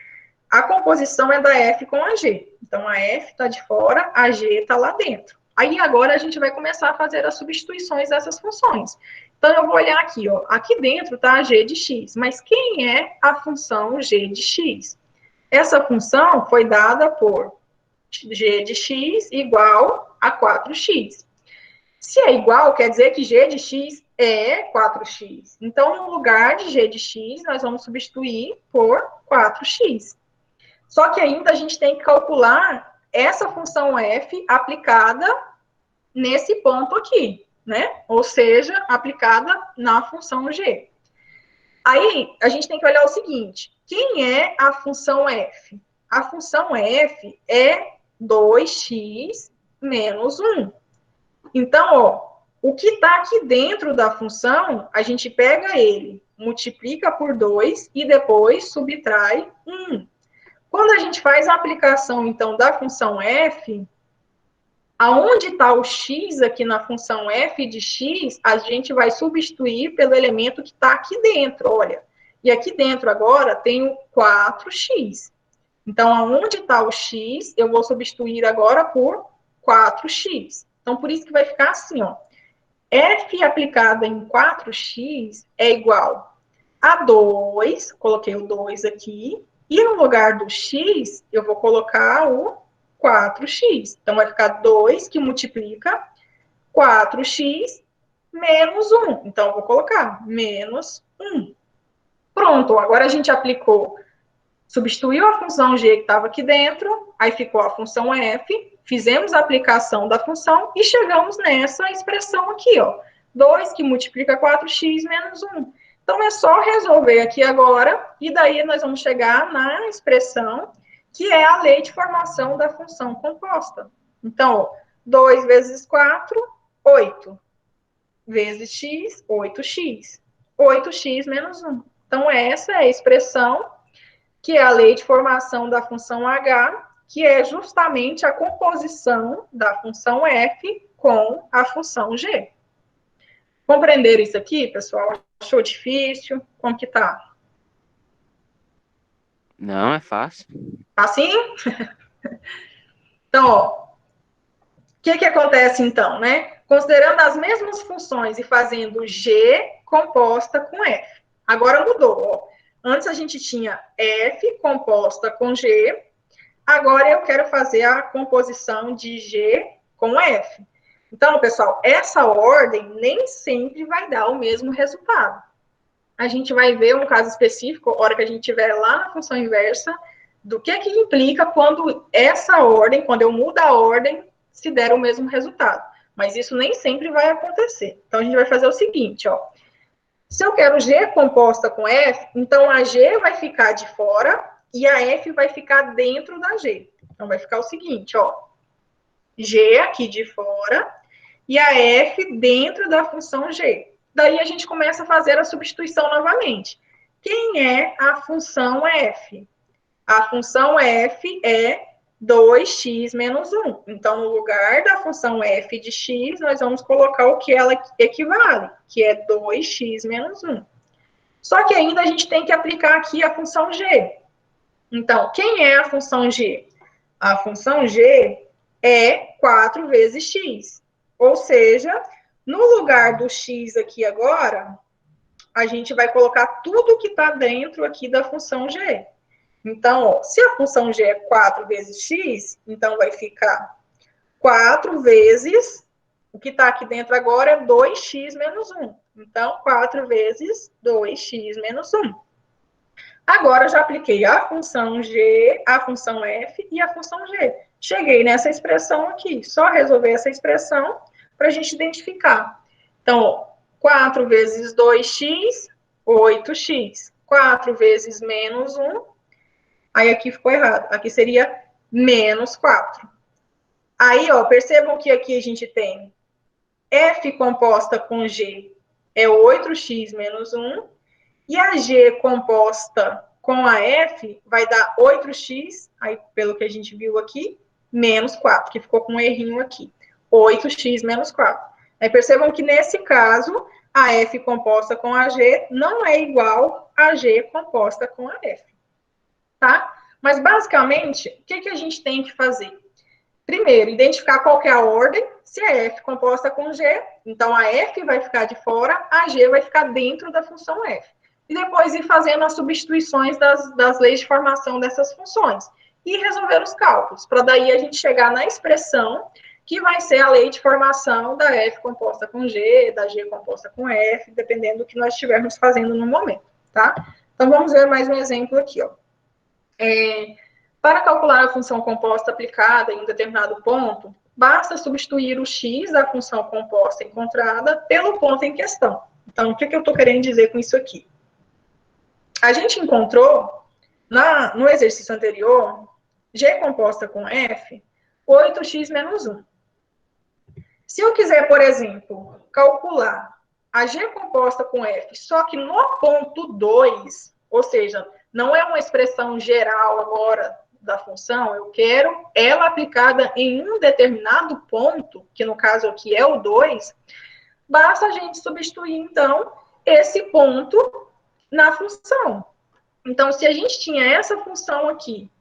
a composição é da f com a g. Então, a f está de fora, a g está lá dentro. Aí agora a gente vai começar a fazer as substituições dessas funções. Então, eu vou olhar aqui, ó, aqui dentro está a g de x, mas quem é a função g de x? Essa função foi dada por g de x igual a 4x. Se é igual, quer dizer que g de x é 4x. Então, no lugar de g de x, nós vamos substituir por 4x. Só que ainda a gente tem que calcular essa função f aplicada nesse ponto aqui, né? Ou seja, aplicada na função g. Aí, a gente tem que olhar o seguinte, quem é a função f? A função f é 2x menos 1. Então, ó, o que está aqui dentro da função, a gente pega ele, multiplica por 2 e depois subtrai 1. Quando a gente faz a aplicação, então, da função f, aonde está o x aqui na função f de x, a gente vai substituir pelo elemento que está aqui dentro, olha. E aqui dentro agora tem o 4x. Então, aonde está o x, eu vou substituir agora por 4x. Então, por isso que vai ficar assim, ó. F aplicada em 4x é igual a 2, coloquei o 2 aqui, E no lugar do x, eu vou colocar o 4x. Então, vai ficar 2 que multiplica 4x menos 1. Então, eu vou colocar menos 1. Pronto, agora a gente aplicou, substituiu a função g que estava aqui dentro, aí ficou a função f, fizemos a aplicação da função e chegamos nessa expressão aqui, ó. 2 que multiplica 4x menos 1. Então, é só resolver aqui agora, e daí nós vamos chegar na expressão que é a lei de formação da função composta. Então, 2 vezes 4, 8. Vezes x, 8x. 8x menos 1. Então, essa é a expressão que é a lei de formação da função h, que é justamente a composição da função f com a função g. Compreenderam isso aqui, pessoal? Achou difícil? Como que tá? Não, é fácil. Assim? Então, ó, o que acontece então, né? Considerando as mesmas funções e fazendo g composta com f. Agora mudou, ó. Antes a gente tinha f composta com g, agora eu quero fazer a composição de g com f. Então, pessoal, essa ordem nem sempre vai dar o mesmo resultado. A gente vai ver um caso específico, a hora que a gente estiver lá na função inversa, do que implica quando essa ordem, quando eu mudo a ordem, se der o mesmo resultado. Mas isso nem sempre vai acontecer. Então, a gente vai fazer o seguinte, ó. Se eu quero G composta com F, então a G vai ficar de fora e a F vai ficar dentro da G. Então, vai ficar o seguinte, ó. G aqui de fora e a F dentro da função G. Daí a gente começa a fazer a substituição novamente. Quem é a função f? A função f é 2x menos 1. Então, no lugar da função f de x, nós vamos colocar o que ela equivale, que é 2x menos 1. Só que ainda a gente tem que aplicar aqui a função g. Então, quem é a função g? A função g é 4 vezes x. Ou seja, no lugar do x aqui agora, a gente vai colocar tudo que está dentro aqui da função g. Então, ó, se a função g é 4 vezes x, então vai ficar 4 vezes, o que está aqui dentro agora é 2x menos 1. Então, 4 vezes 2x menos 1. Agora, eu já apliquei a função g, a função f e a função g. Cheguei nessa expressão aqui. Só resolver essa expressão para a gente identificar. Então, 4 vezes 2x, 8x. 4 vezes menos 1. Aí, aqui ficou errado. Aqui seria menos 4. Aí, ó, percebam que aqui a gente tem f composta com g é 8x menos 1. E a G composta com a F vai dar 8x, aí pelo que a gente viu aqui, menos 4, que ficou com um errinho aqui. 8x menos 4. Aí percebam que nesse caso, a F composta com a G não é igual a G composta com a F. Tá? Mas basicamente, o que a gente tem que fazer? Primeiro, identificar qual que é a ordem, se é F composta com G, então a F vai ficar de fora, a G vai ficar dentro da função F. E depois ir fazendo as substituições das leis de formação dessas funções. E resolver os cálculos, para daí a gente chegar na expressão que vai ser a lei de formação da F composta com G, da G composta com F, dependendo do que nós estivermos fazendo no momento, tá? Então, vamos ver mais um exemplo aqui, ó. Para calcular a função composta aplicada em um determinado ponto, basta substituir o x da função composta encontrada pelo ponto em questão. Então, o que eu estou querendo dizer com isso aqui? A gente encontrou, no exercício anterior, g composta com f, 8x menos 1. Se eu quiser, por exemplo, calcular a g composta com f, só que no ponto 2, ou seja, não é uma expressão geral agora da função, eu quero ela aplicada em um determinado ponto, que no caso aqui é o 2, basta a gente substituir, então, esse ponto na função. Então, se a gente tinha essa função aqui,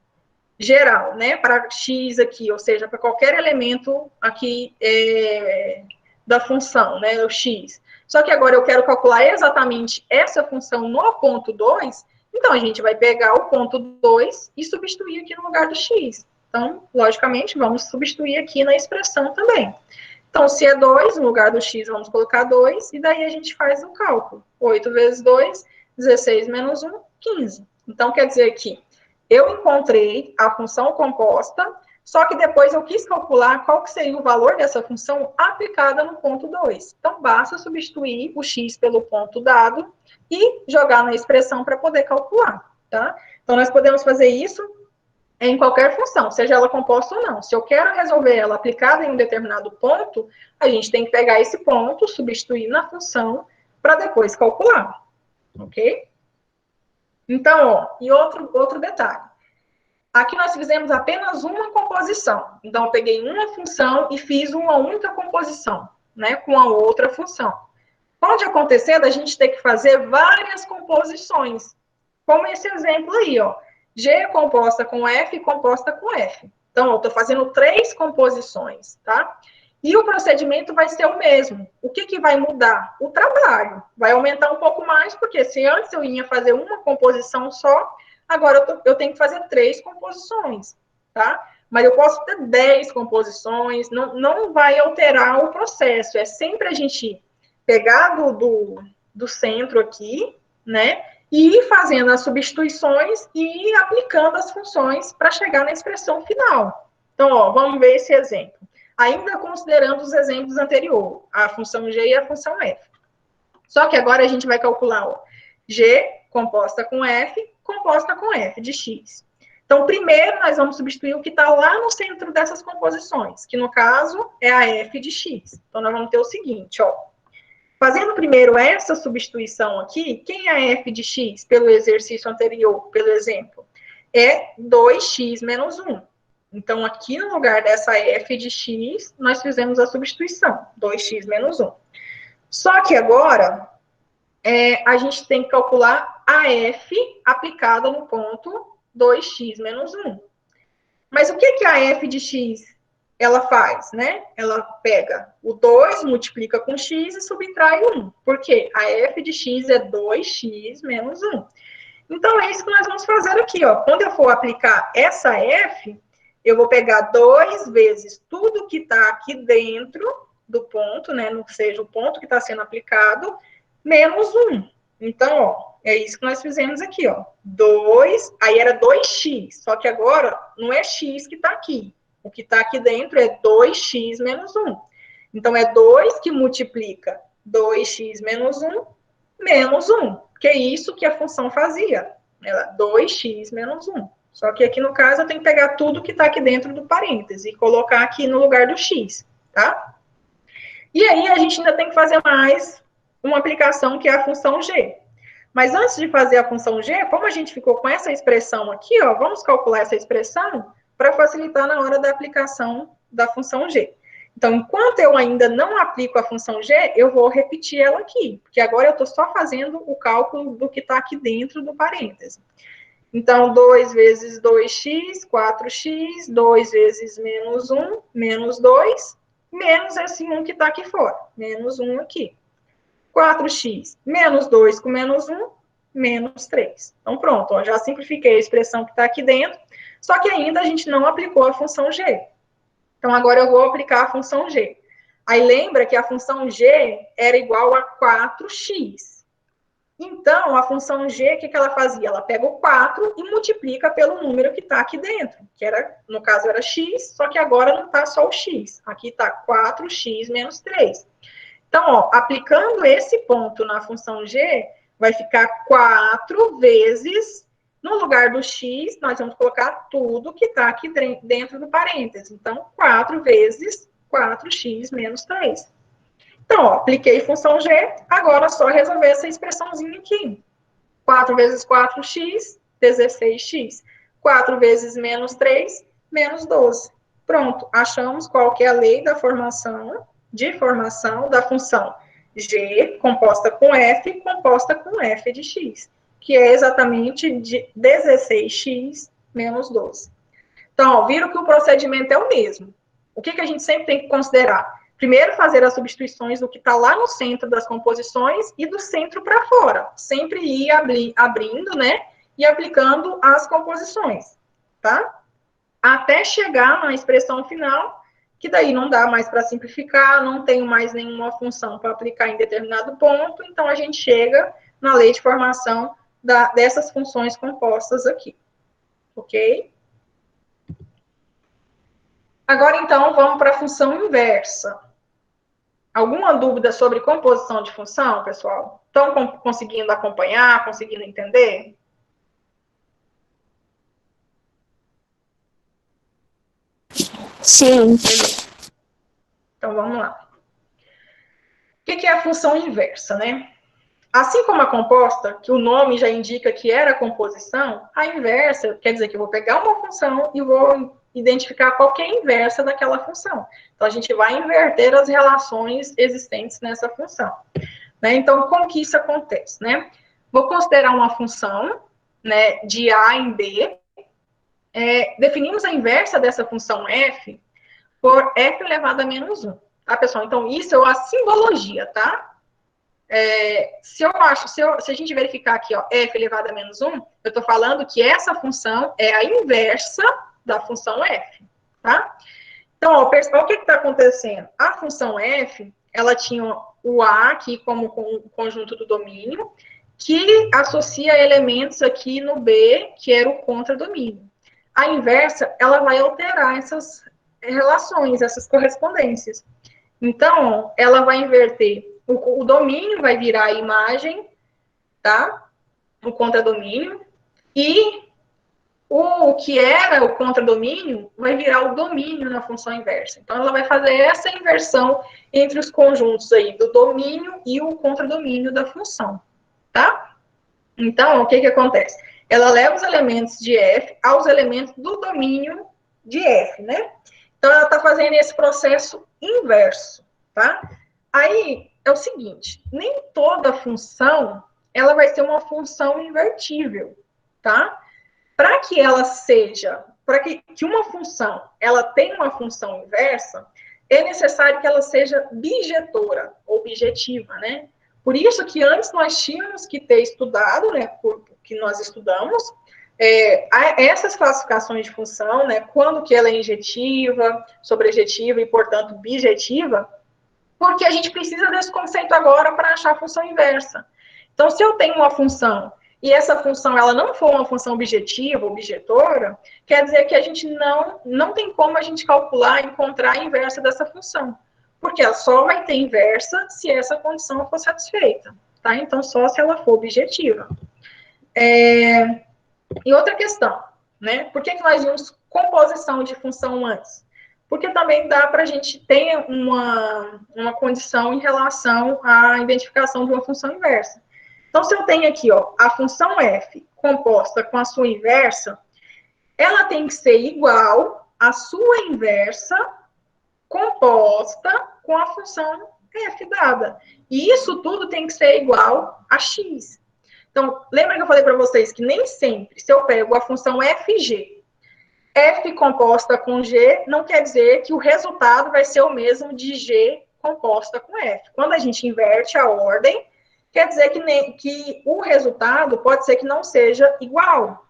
geral, né, para x aqui, ou seja, para qualquer elemento aqui da função, né, o x. Só que agora eu quero calcular exatamente essa função no ponto 2, Então, a gente vai pegar o ponto 2 e substituir aqui no lugar do x. Então, logicamente, vamos substituir aqui na expressão também. Então, se é 2, no lugar do x, vamos colocar 2, e daí a gente faz o cálculo. 8 vezes 2, 16 menos 1, 15. Então, quer dizer que eu encontrei a função composta, só que depois eu quis calcular qual que seria o valor dessa função aplicada no ponto 2. Então, basta substituir o x pelo ponto dado e jogar na expressão para poder calcular, tá? Então, nós podemos fazer isso em qualquer função, seja ela composta ou não. Se eu quero resolver ela aplicada em um determinado ponto, a gente tem que pegar esse ponto, substituir na função, para depois calcular, ok? Então, ó, e outro detalhe. Aqui nós fizemos apenas uma composição. Então, eu peguei uma função e fiz uma única composição, né, com a outra função. Pode acontecer da gente ter que fazer várias composições, como esse exemplo aí, ó. G composta com F composta com F. Então, eu estou fazendo 3 composições, tá? E o procedimento vai ser o mesmo. O que vai mudar? O trabalho. Vai aumentar um pouco mais, porque se antes eu ia fazer uma composição só, agora eu tenho que fazer 3 composições, tá? Mas eu posso ter 10 composições, não vai alterar o processo. É sempre a gente pegar do centro aqui, né? E ir fazendo as substituições e ir aplicando as funções para chegar na expressão final. Então, ó, vamos ver esse exemplo. Ainda considerando os exemplos anteriores, a função g e a função f. Só que agora a gente vai calcular, ó, g composta com f de x. Então, primeiro nós vamos substituir o que está lá no centro dessas composições, que no caso é a f de x. Então, nós vamos ter o seguinte, ó. Fazendo primeiro essa substituição aqui, quem é f de x pelo exercício anterior, pelo exemplo? É 2x menos 1. Então, aqui no lugar dessa f de x, nós fizemos a substituição, 2x menos 1. Só que agora, a gente tem que calcular a f aplicada no ponto 2x menos 1. Mas o que a f de x ela faz, né? Ela pega o 2, multiplica com x e subtrai 1. Por quê? A f de x é 2x menos 1. Então, é isso que nós vamos fazer aqui, ó. Quando eu for aplicar essa f, eu vou pegar 2 vezes tudo que está aqui dentro do ponto, né? Ou seja, o ponto que está sendo aplicado, menos 1. Então, ó, é isso que nós fizemos aqui, ó. 2, aí era 2x, só que agora não é x que está aqui. O que está aqui dentro é 2x menos 1. Então, é 2 que multiplica 2x menos 1, menos 1. Que é isso que a função fazia. Ela, 2x menos 1. Só que aqui, no caso, eu tenho que pegar tudo que está aqui dentro do parêntese e colocar aqui no lugar do x, tá? E aí, a gente ainda tem que fazer mais uma aplicação, que é a função g. Mas antes de fazer a função g, como a gente ficou com essa expressão aqui, ó, vamos calcular essa expressão para facilitar na hora da aplicação da função g. Então, enquanto eu ainda não aplico a função g, eu vou repetir ela aqui, porque agora eu estou só fazendo o cálculo do que está aqui dentro do parêntese. Então, 2 vezes 2x, 4x, 2 vezes menos 1, menos 2, menos esse 1 que está aqui fora, menos 1 aqui. 4x, menos 2 com menos 1, menos 3. Então, pronto, ó, já simplifiquei a expressão que está aqui dentro, só que ainda a gente não aplicou a função g. Então, agora eu vou aplicar a função g. Aí, lembra que a função g era igual a 4x. Então, a função g, o que ela fazia? Ela pega o 4 e multiplica pelo número que está aqui dentro, que era, no caso, era x, só que agora não está só o x. Aqui está 4x menos 3. Então, ó, aplicando esse ponto na função g, vai ficar 4 vezes, no lugar do x, nós vamos colocar tudo que está aqui dentro do parêntese. Então, 4 vezes 4x menos 3. Então, ó, apliquei função g, agora é só resolver essa expressãozinha aqui. 4 vezes 4x, 16x. 4 vezes menos 3, menos 12. Pronto, achamos qual que é a lei da formação da função g composta com f de x, que é exatamente de 16x menos 12. Então, ó, viram que o procedimento é o mesmo. O que a gente sempre tem que considerar? Primeiro, fazer as substituições do que está lá no centro das composições e do centro para fora. Sempre ir abrindo, né? e aplicando as composições, tá? Até chegar na expressão final, que daí não dá mais para simplificar, não tenho mais nenhuma função para aplicar em determinado ponto, então a gente chega na lei de formação dessas funções compostas aqui, ok? Agora, então, vamos para a função inversa. Alguma dúvida sobre composição de função, pessoal? Estão conseguindo acompanhar, conseguindo entender? Sim. Então, vamos lá. O que é a função inversa, né? Assim como a composta, que o nome já indica que era a composição, a inversa quer dizer que eu vou pegar uma função e vou identificar qual que é a inversa daquela função. Então, a gente vai inverter as relações existentes nessa função. Né? Então, como que isso acontece? Né? Vou considerar uma função, né, de A em B. Definimos a inversa dessa função f por f elevado a menos 1. Tá, pessoal? Então, isso é a simbologia, tá? Se a gente verificar aqui, ó, f elevado a menos 1, eu estou falando que essa função é a inversa da função f, tá? Então, ó, o que está acontecendo? A função f, ela tinha o a aqui como conjunto do domínio, que associa elementos aqui no b, que era o contradomínio. A inversa, ela vai alterar essas relações, essas correspondências. Então, ela vai inverter. O domínio vai virar a imagem, tá? O contradomínio. E o que era o contradomínio vai virar o domínio na função inversa. Então, ela vai fazer essa inversão entre os conjuntos aí do domínio e o contradomínio da função, tá? Então, o que acontece? Ela leva os elementos de f aos elementos do domínio de f, né? Então, ela está fazendo esse processo inverso, tá? Aí, é o seguinte, nem toda função, ela vai ser uma função invertível, tá? Para que ela seja, para que uma função, ela tenha uma função inversa, é necessário que ela seja bijetora, ou bijetiva, né? Por isso que antes nós tínhamos que ter estudado, né, que nós estudamos, essas classificações de função, né, quando que ela é injetiva, sobrejetiva e, portanto, bijetiva, porque a gente precisa desse conceito agora para achar a função inversa. Então, se eu tenho uma função e essa função ela não for uma função objetiva, objetora, quer dizer que a gente não tem como a gente calcular, encontrar a inversa dessa função. Porque ela só vai ter inversa se essa condição for satisfeita. Tá? Então, só se ela for objetiva. E outra questão, né? Por que nós vimos composição de função antes? Porque também dá para a gente ter uma condição em relação à identificação de uma função inversa. Então, se eu tenho aqui, ó, a função f composta com a sua inversa, ela tem que ser igual à sua inversa composta com a função f dada. E isso tudo tem que ser igual a x. Então, lembra que eu falei para vocês que nem sempre, se eu pego a função fg, f composta com g, não quer dizer que o resultado vai ser o mesmo de g composta com f. Quando a gente inverte a ordem, quer dizer que o resultado pode ser que não seja igual.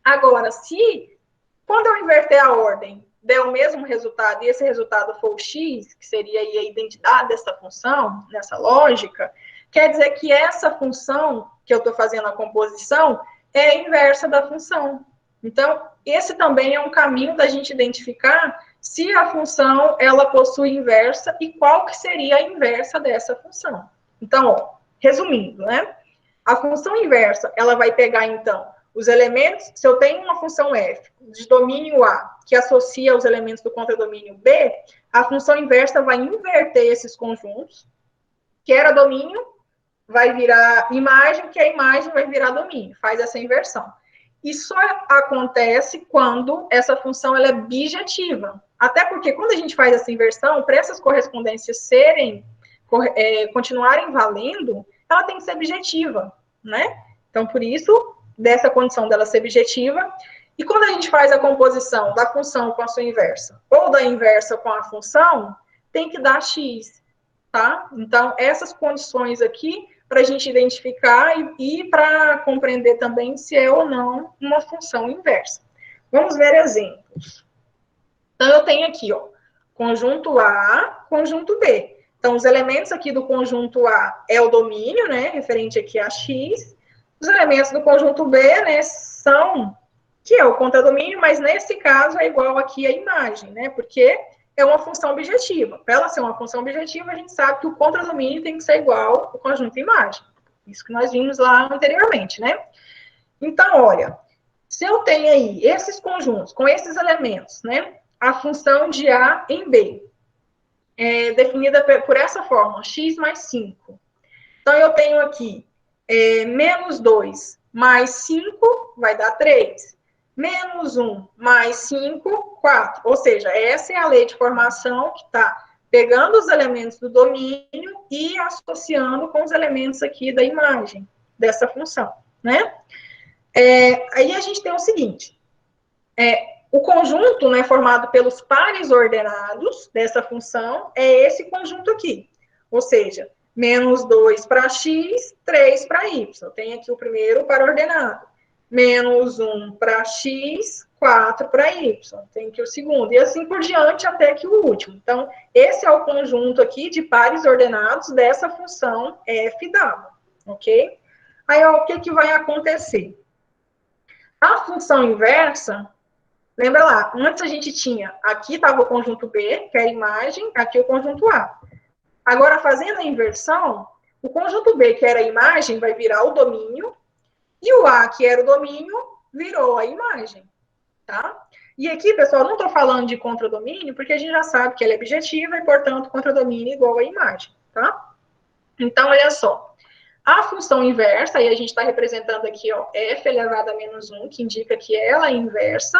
Agora, se quando eu inverter a ordem, der o mesmo resultado, e esse resultado for o x, que seria aí a identidade dessa função, nessa lógica, quer dizer que essa função que eu estou fazendo a composição é a inversa da função. Então, esse também é um caminho da gente identificar se a função ela possui inversa e qual que seria a inversa dessa função. Então, ó, resumindo, né? A função inversa, ela vai pegar, então, os elementos, se eu tenho uma função f de domínio A, que associa os elementos do contradomínio B, a função inversa vai inverter esses conjuntos, que era domínio, vai virar imagem, que a imagem vai virar domínio, faz essa inversão. E só acontece quando essa função ela é bijetiva. Até porque quando a gente faz essa inversão, para essas correspondências continuarem valendo, ela tem que ser bijetiva, né? Então, por isso, dessa condição dela ser bijetiva. E quando a gente faz a composição da função com a sua inversa, ou da inversa com a função, tem que dar x, tá? Então, essas condições aqui para a gente identificar e para compreender também se é ou não uma função inversa. Vamos ver exemplos. Então, eu tenho aqui, ó, conjunto A, conjunto B. Então, os elementos aqui do conjunto A é o domínio, né, referente aqui a X. Os elementos do conjunto B, né, são, que é o contradomínio, mas nesse caso é igual aqui a imagem, né, porque é uma função objetiva. Para ela ser uma função objetiva, a gente sabe que o contradomínio tem que ser igual ao conjunto imagem. Isso que nós vimos lá anteriormente, né? Então, olha, se eu tenho aí esses conjuntos com esses elementos, né, a função de A em B, é definida por essa fórmula, x mais 5. Então, eu tenho aqui menos 2 mais 5 vai dar 3. Menos 1 mais 5, 4. Ou seja, essa é a lei de formação que está pegando os elementos do domínio e associando com os elementos aqui da imagem dessa função, né? Aí a gente tem o seguinte, o conjunto, né, formado pelos pares ordenados dessa função é esse conjunto aqui. Ou seja, menos 2 para x, 3 para y. Tem aqui o primeiro par ordenado. Menos 1 para x, 4 para y. Tem aqui o segundo. E assim por diante até que o último. Então, esse é o conjunto aqui de pares ordenados dessa função f dada. Ok? Aí, ó, o que, que vai acontecer? A função inversa, lembra lá, antes a gente tinha, aqui estava o conjunto B, que é a imagem, aqui o conjunto A. Agora, fazendo a inversão, o conjunto B, que era a imagem, vai virar o domínio, e o A, que era o domínio, virou a imagem, tá? E aqui, pessoal, não estou falando de contradomínio, porque a gente já sabe que ela é objetiva e, portanto, contradomínio igual a imagem, tá? Então, olha só. A função inversa, aí a gente está representando aqui, ó, f elevado a menos 1, que indica que ela é inversa,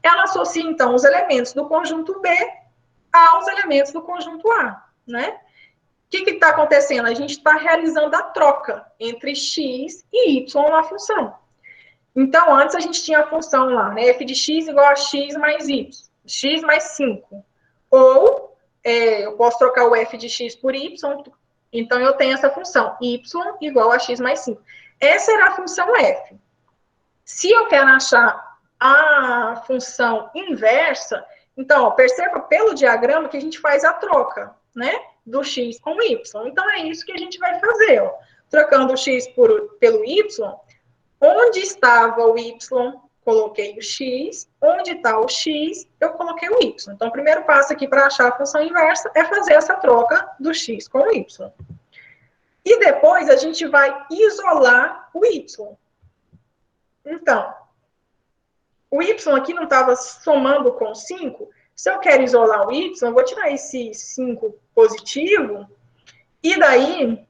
ela associa, então, os elementos do conjunto B aos elementos do conjunto A, né? O que está acontecendo? A gente está realizando a troca entre x e y na função. Então, antes a gente tinha a função lá, né, f de x igual a x mais y, x mais 5. Ou, eu posso trocar o f de x por y, então, eu tenho essa função, y igual a x mais 5. Essa era a função f. Se eu quero achar a função inversa, então, ó, perceba pelo diagrama que a gente faz a troca, né, do x com y. Então, é isso que a gente vai fazer, ó. Trocando o x pelo y, onde estava o y, coloquei o x, onde está o x, eu coloquei o y. Então, o primeiro passo aqui para achar a função inversa é fazer essa troca do x com o y. E depois a gente vai isolar o y. Então, o y aqui não estava somando com 5. Se eu quero isolar o y, eu vou tirar esse 5 positivo, e daí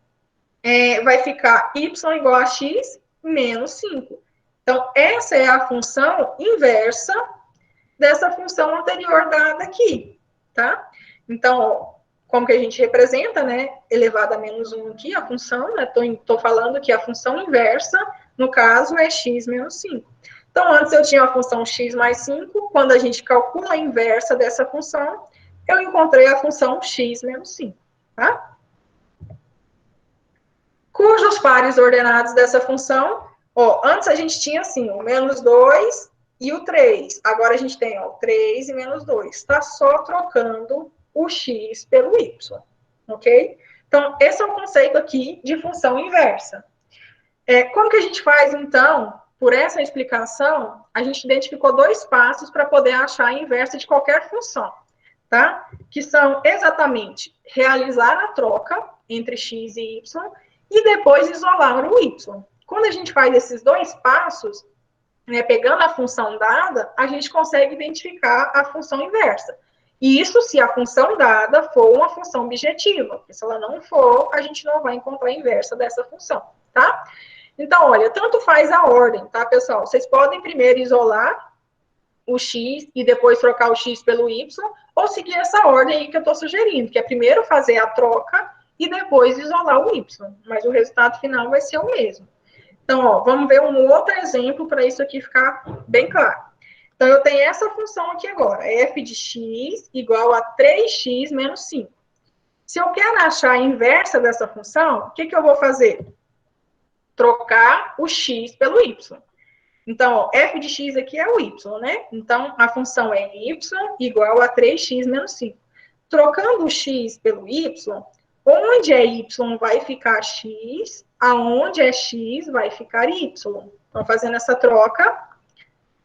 vai ficar y igual a x menos 5. Então, essa é a função inversa dessa função anterior dada aqui, tá? Então, ó, como que a gente representa, né? Elevado a menos 1 aqui, a função, né? Estou falando que a função inversa, no caso, é x menos 5. Então, antes eu tinha a função x mais 5, quando a gente calcula a inversa dessa função, eu encontrei a função x menos 5, tá? Cujos pares ordenados dessa função, ó, antes a gente tinha assim, o menos 2 e o 3. Agora a gente tem, ó, 3 e menos 2. Está só trocando o x pelo y, ok? Então, esse é o conceito aqui de função inversa. Como que a gente faz, então? Por essa explicação, a gente identificou 2 passos para poder achar a inversa de qualquer função, tá? Que são exatamente realizar a troca entre x e y e depois isolar o y. Quando a gente faz esses 2 passos, né, pegando a função dada, a gente consegue identificar a função inversa. E isso se a função dada for uma função objetiva, porque se ela não for, a gente não vai encontrar a inversa dessa função, tá? Então, olha, tanto faz a ordem, tá, pessoal? Vocês podem primeiro isolar o x e depois trocar o x pelo y, ou seguir essa ordem aí que eu estou sugerindo, que é primeiro fazer a troca e depois isolar o y, mas o resultado final vai ser o mesmo. Então, ó, vamos ver um outro exemplo para isso aqui ficar bem claro. Então, eu tenho essa função aqui agora, f de x igual a 3x menos 5. Se eu quero achar a inversa dessa função, o que eu vou fazer? trocar o x pelo y. Então, ó, f de x aqui é o y, né? Então, a função é y igual a 3x menos 5. Trocando o x pelo y, onde é y vai ficar x, aonde é x vai ficar y. Então, fazendo essa troca,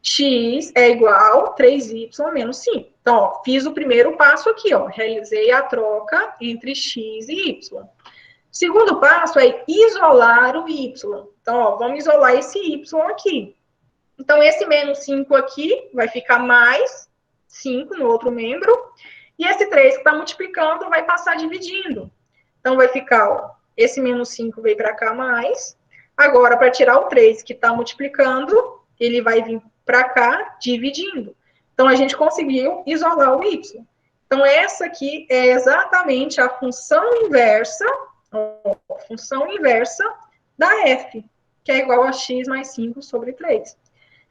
x é igual a 3y menos 5. Então, ó, fiz o primeiro passo aqui, ó, realizei a troca entre x e y. Segundo passo é isolar o y. Então, ó, vamos isolar esse y aqui. Então, esse menos 5 aqui vai ficar mais 5 no outro membro. E esse 3 que está multiplicando vai passar dividindo. Então, vai ficar, ó, esse menos 5 veio para cá mais. Agora, para tirar o 3 que está multiplicando, ele vai vir para cá dividindo. Então, a gente conseguiu isolar o y. Então, essa aqui é exatamente a função inversa da f, que é igual a x mais 5 sobre 3.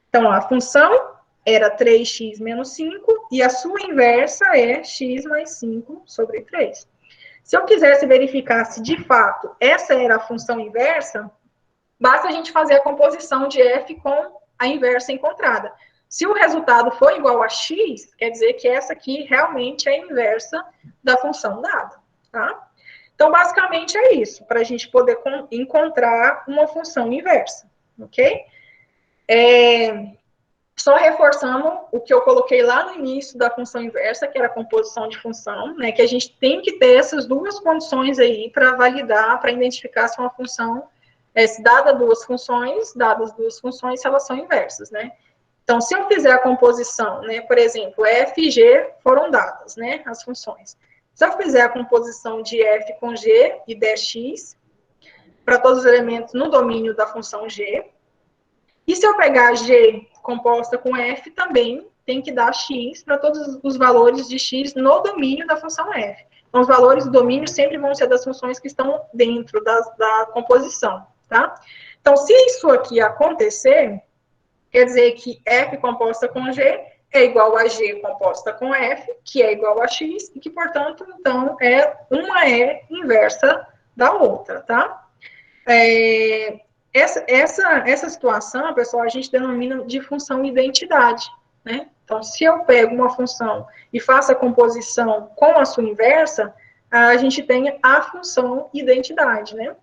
Então, a função era 3x menos 5, e a sua inversa é x mais 5 sobre 3. Se eu quisesse verificar se, de fato, essa era a função inversa, basta a gente fazer a composição de f com a inversa encontrada. Se o resultado for igual a x, quer dizer que essa aqui realmente é a inversa da função dada, tá? Então, basicamente é isso, para a gente poder encontrar uma função inversa, ok? Só reforçando o que eu coloquei lá no início da função inversa, que era a composição de função, né? Que a gente tem que ter essas duas condições aí para validar, para identificar se uma função, dadas duas funções, se elas são inversas, né? Então, se eu fizer a composição, né? Por exemplo, f e g foram dadas, né? As funções. Se eu fizer a composição de f com g e der x, para todos os elementos no domínio da função g, e se eu pegar g composta com f, também tem que dar x para todos os valores de x no domínio da função f. Então, os valores do domínio sempre vão ser das funções que estão dentro da composição, tá? Então, se isso aqui acontecer, quer dizer que f composta com g é igual a g composta com f, que é igual a x, e que, portanto, então, uma é inversa da outra, tá? Essa situação, pessoal, a gente denomina de função identidade, né? Então, se eu pego uma função e faço a composição com a sua inversa, a gente tem a função identidade, né?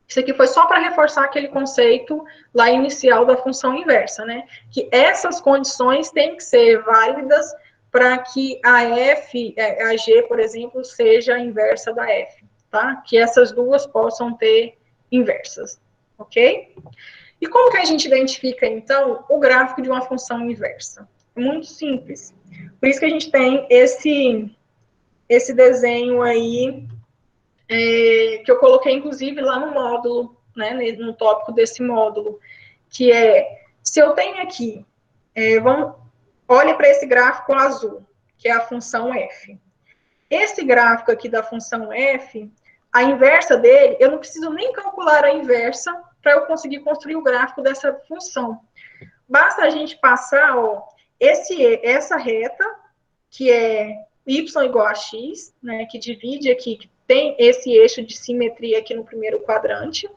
Isso aqui foi só para reforçar aquele conceito lá inicial da função inversa, né? Que essas condições têm que ser válidas para que a G, por exemplo, seja a inversa da F, tá? Que essas duas possam ter inversas, ok? E como que a gente identifica, então, o gráfico de uma função inversa? É muito simples. Por isso que a gente tem esse desenho aí, que eu coloquei, inclusive, lá no módulo, né, no tópico desse módulo, que é, se eu tenho aqui, olhe para esse gráfico azul, que é a função f. Esse gráfico aqui da função f, a inversa dele, eu não preciso nem calcular a inversa para eu conseguir construir o gráfico dessa função. Basta a gente passar, ó, essa reta, que é y igual a x, né, que divide aqui, que tem esse eixo de simetria aqui no primeiro quadrante.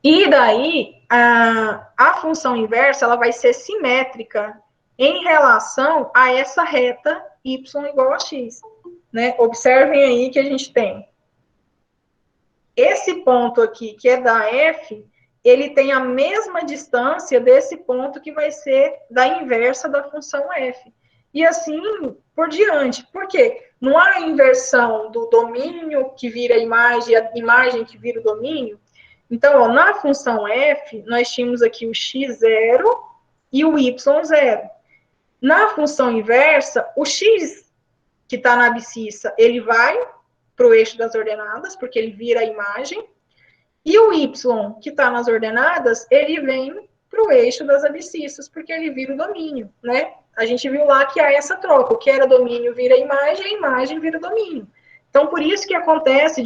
E daí, a função inversa, ela vai ser simétrica em relação a essa reta y igual a x, né? Observem aí que a gente tem esse ponto aqui, que é da f, ele tem a mesma distância desse ponto que vai ser da inversa da função f. E assim por diante. Por quê? Não há inversão do domínio que vira a imagem e a imagem que vira o domínio. Então, ó, na função f, nós tínhamos aqui o x0 e o y0. Na função inversa, o x que está na abscissa, ele vai para o eixo das ordenadas, porque ele vira a imagem. E o y que está nas ordenadas, ele vem para o eixo das abscissas, porque ele vira o domínio, né? A gente viu lá que há essa troca, o que era domínio vira a imagem vira o domínio. Então, por isso que acontece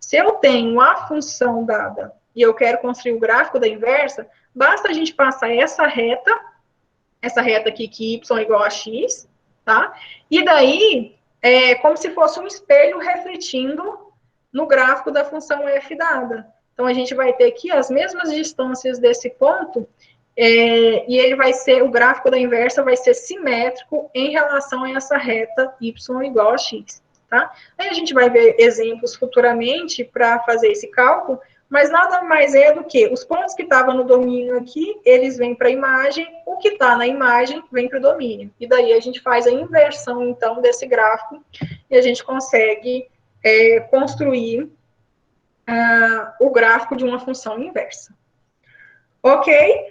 se eu tenho a função dada e eu quero construir o gráfico da inversa, basta a gente passar essa reta aqui, que y é igual a x, tá? E daí, é como se fosse um espelho refletindo no gráfico da função f dada. Então, a gente vai ter aqui as mesmas distâncias desse ponto, e ele vai ser, o gráfico da inversa vai ser simétrico em relação a essa reta y igual a x, tá? Aí a gente vai ver exemplos futuramente para fazer esse cálculo, mas nada mais é do que os pontos que estavam no domínio aqui, eles vêm para a imagem, o que está na imagem vem para o domínio. E daí a gente faz a inversão, então, desse gráfico, e a gente consegue construir o gráfico de uma função inversa. Ok?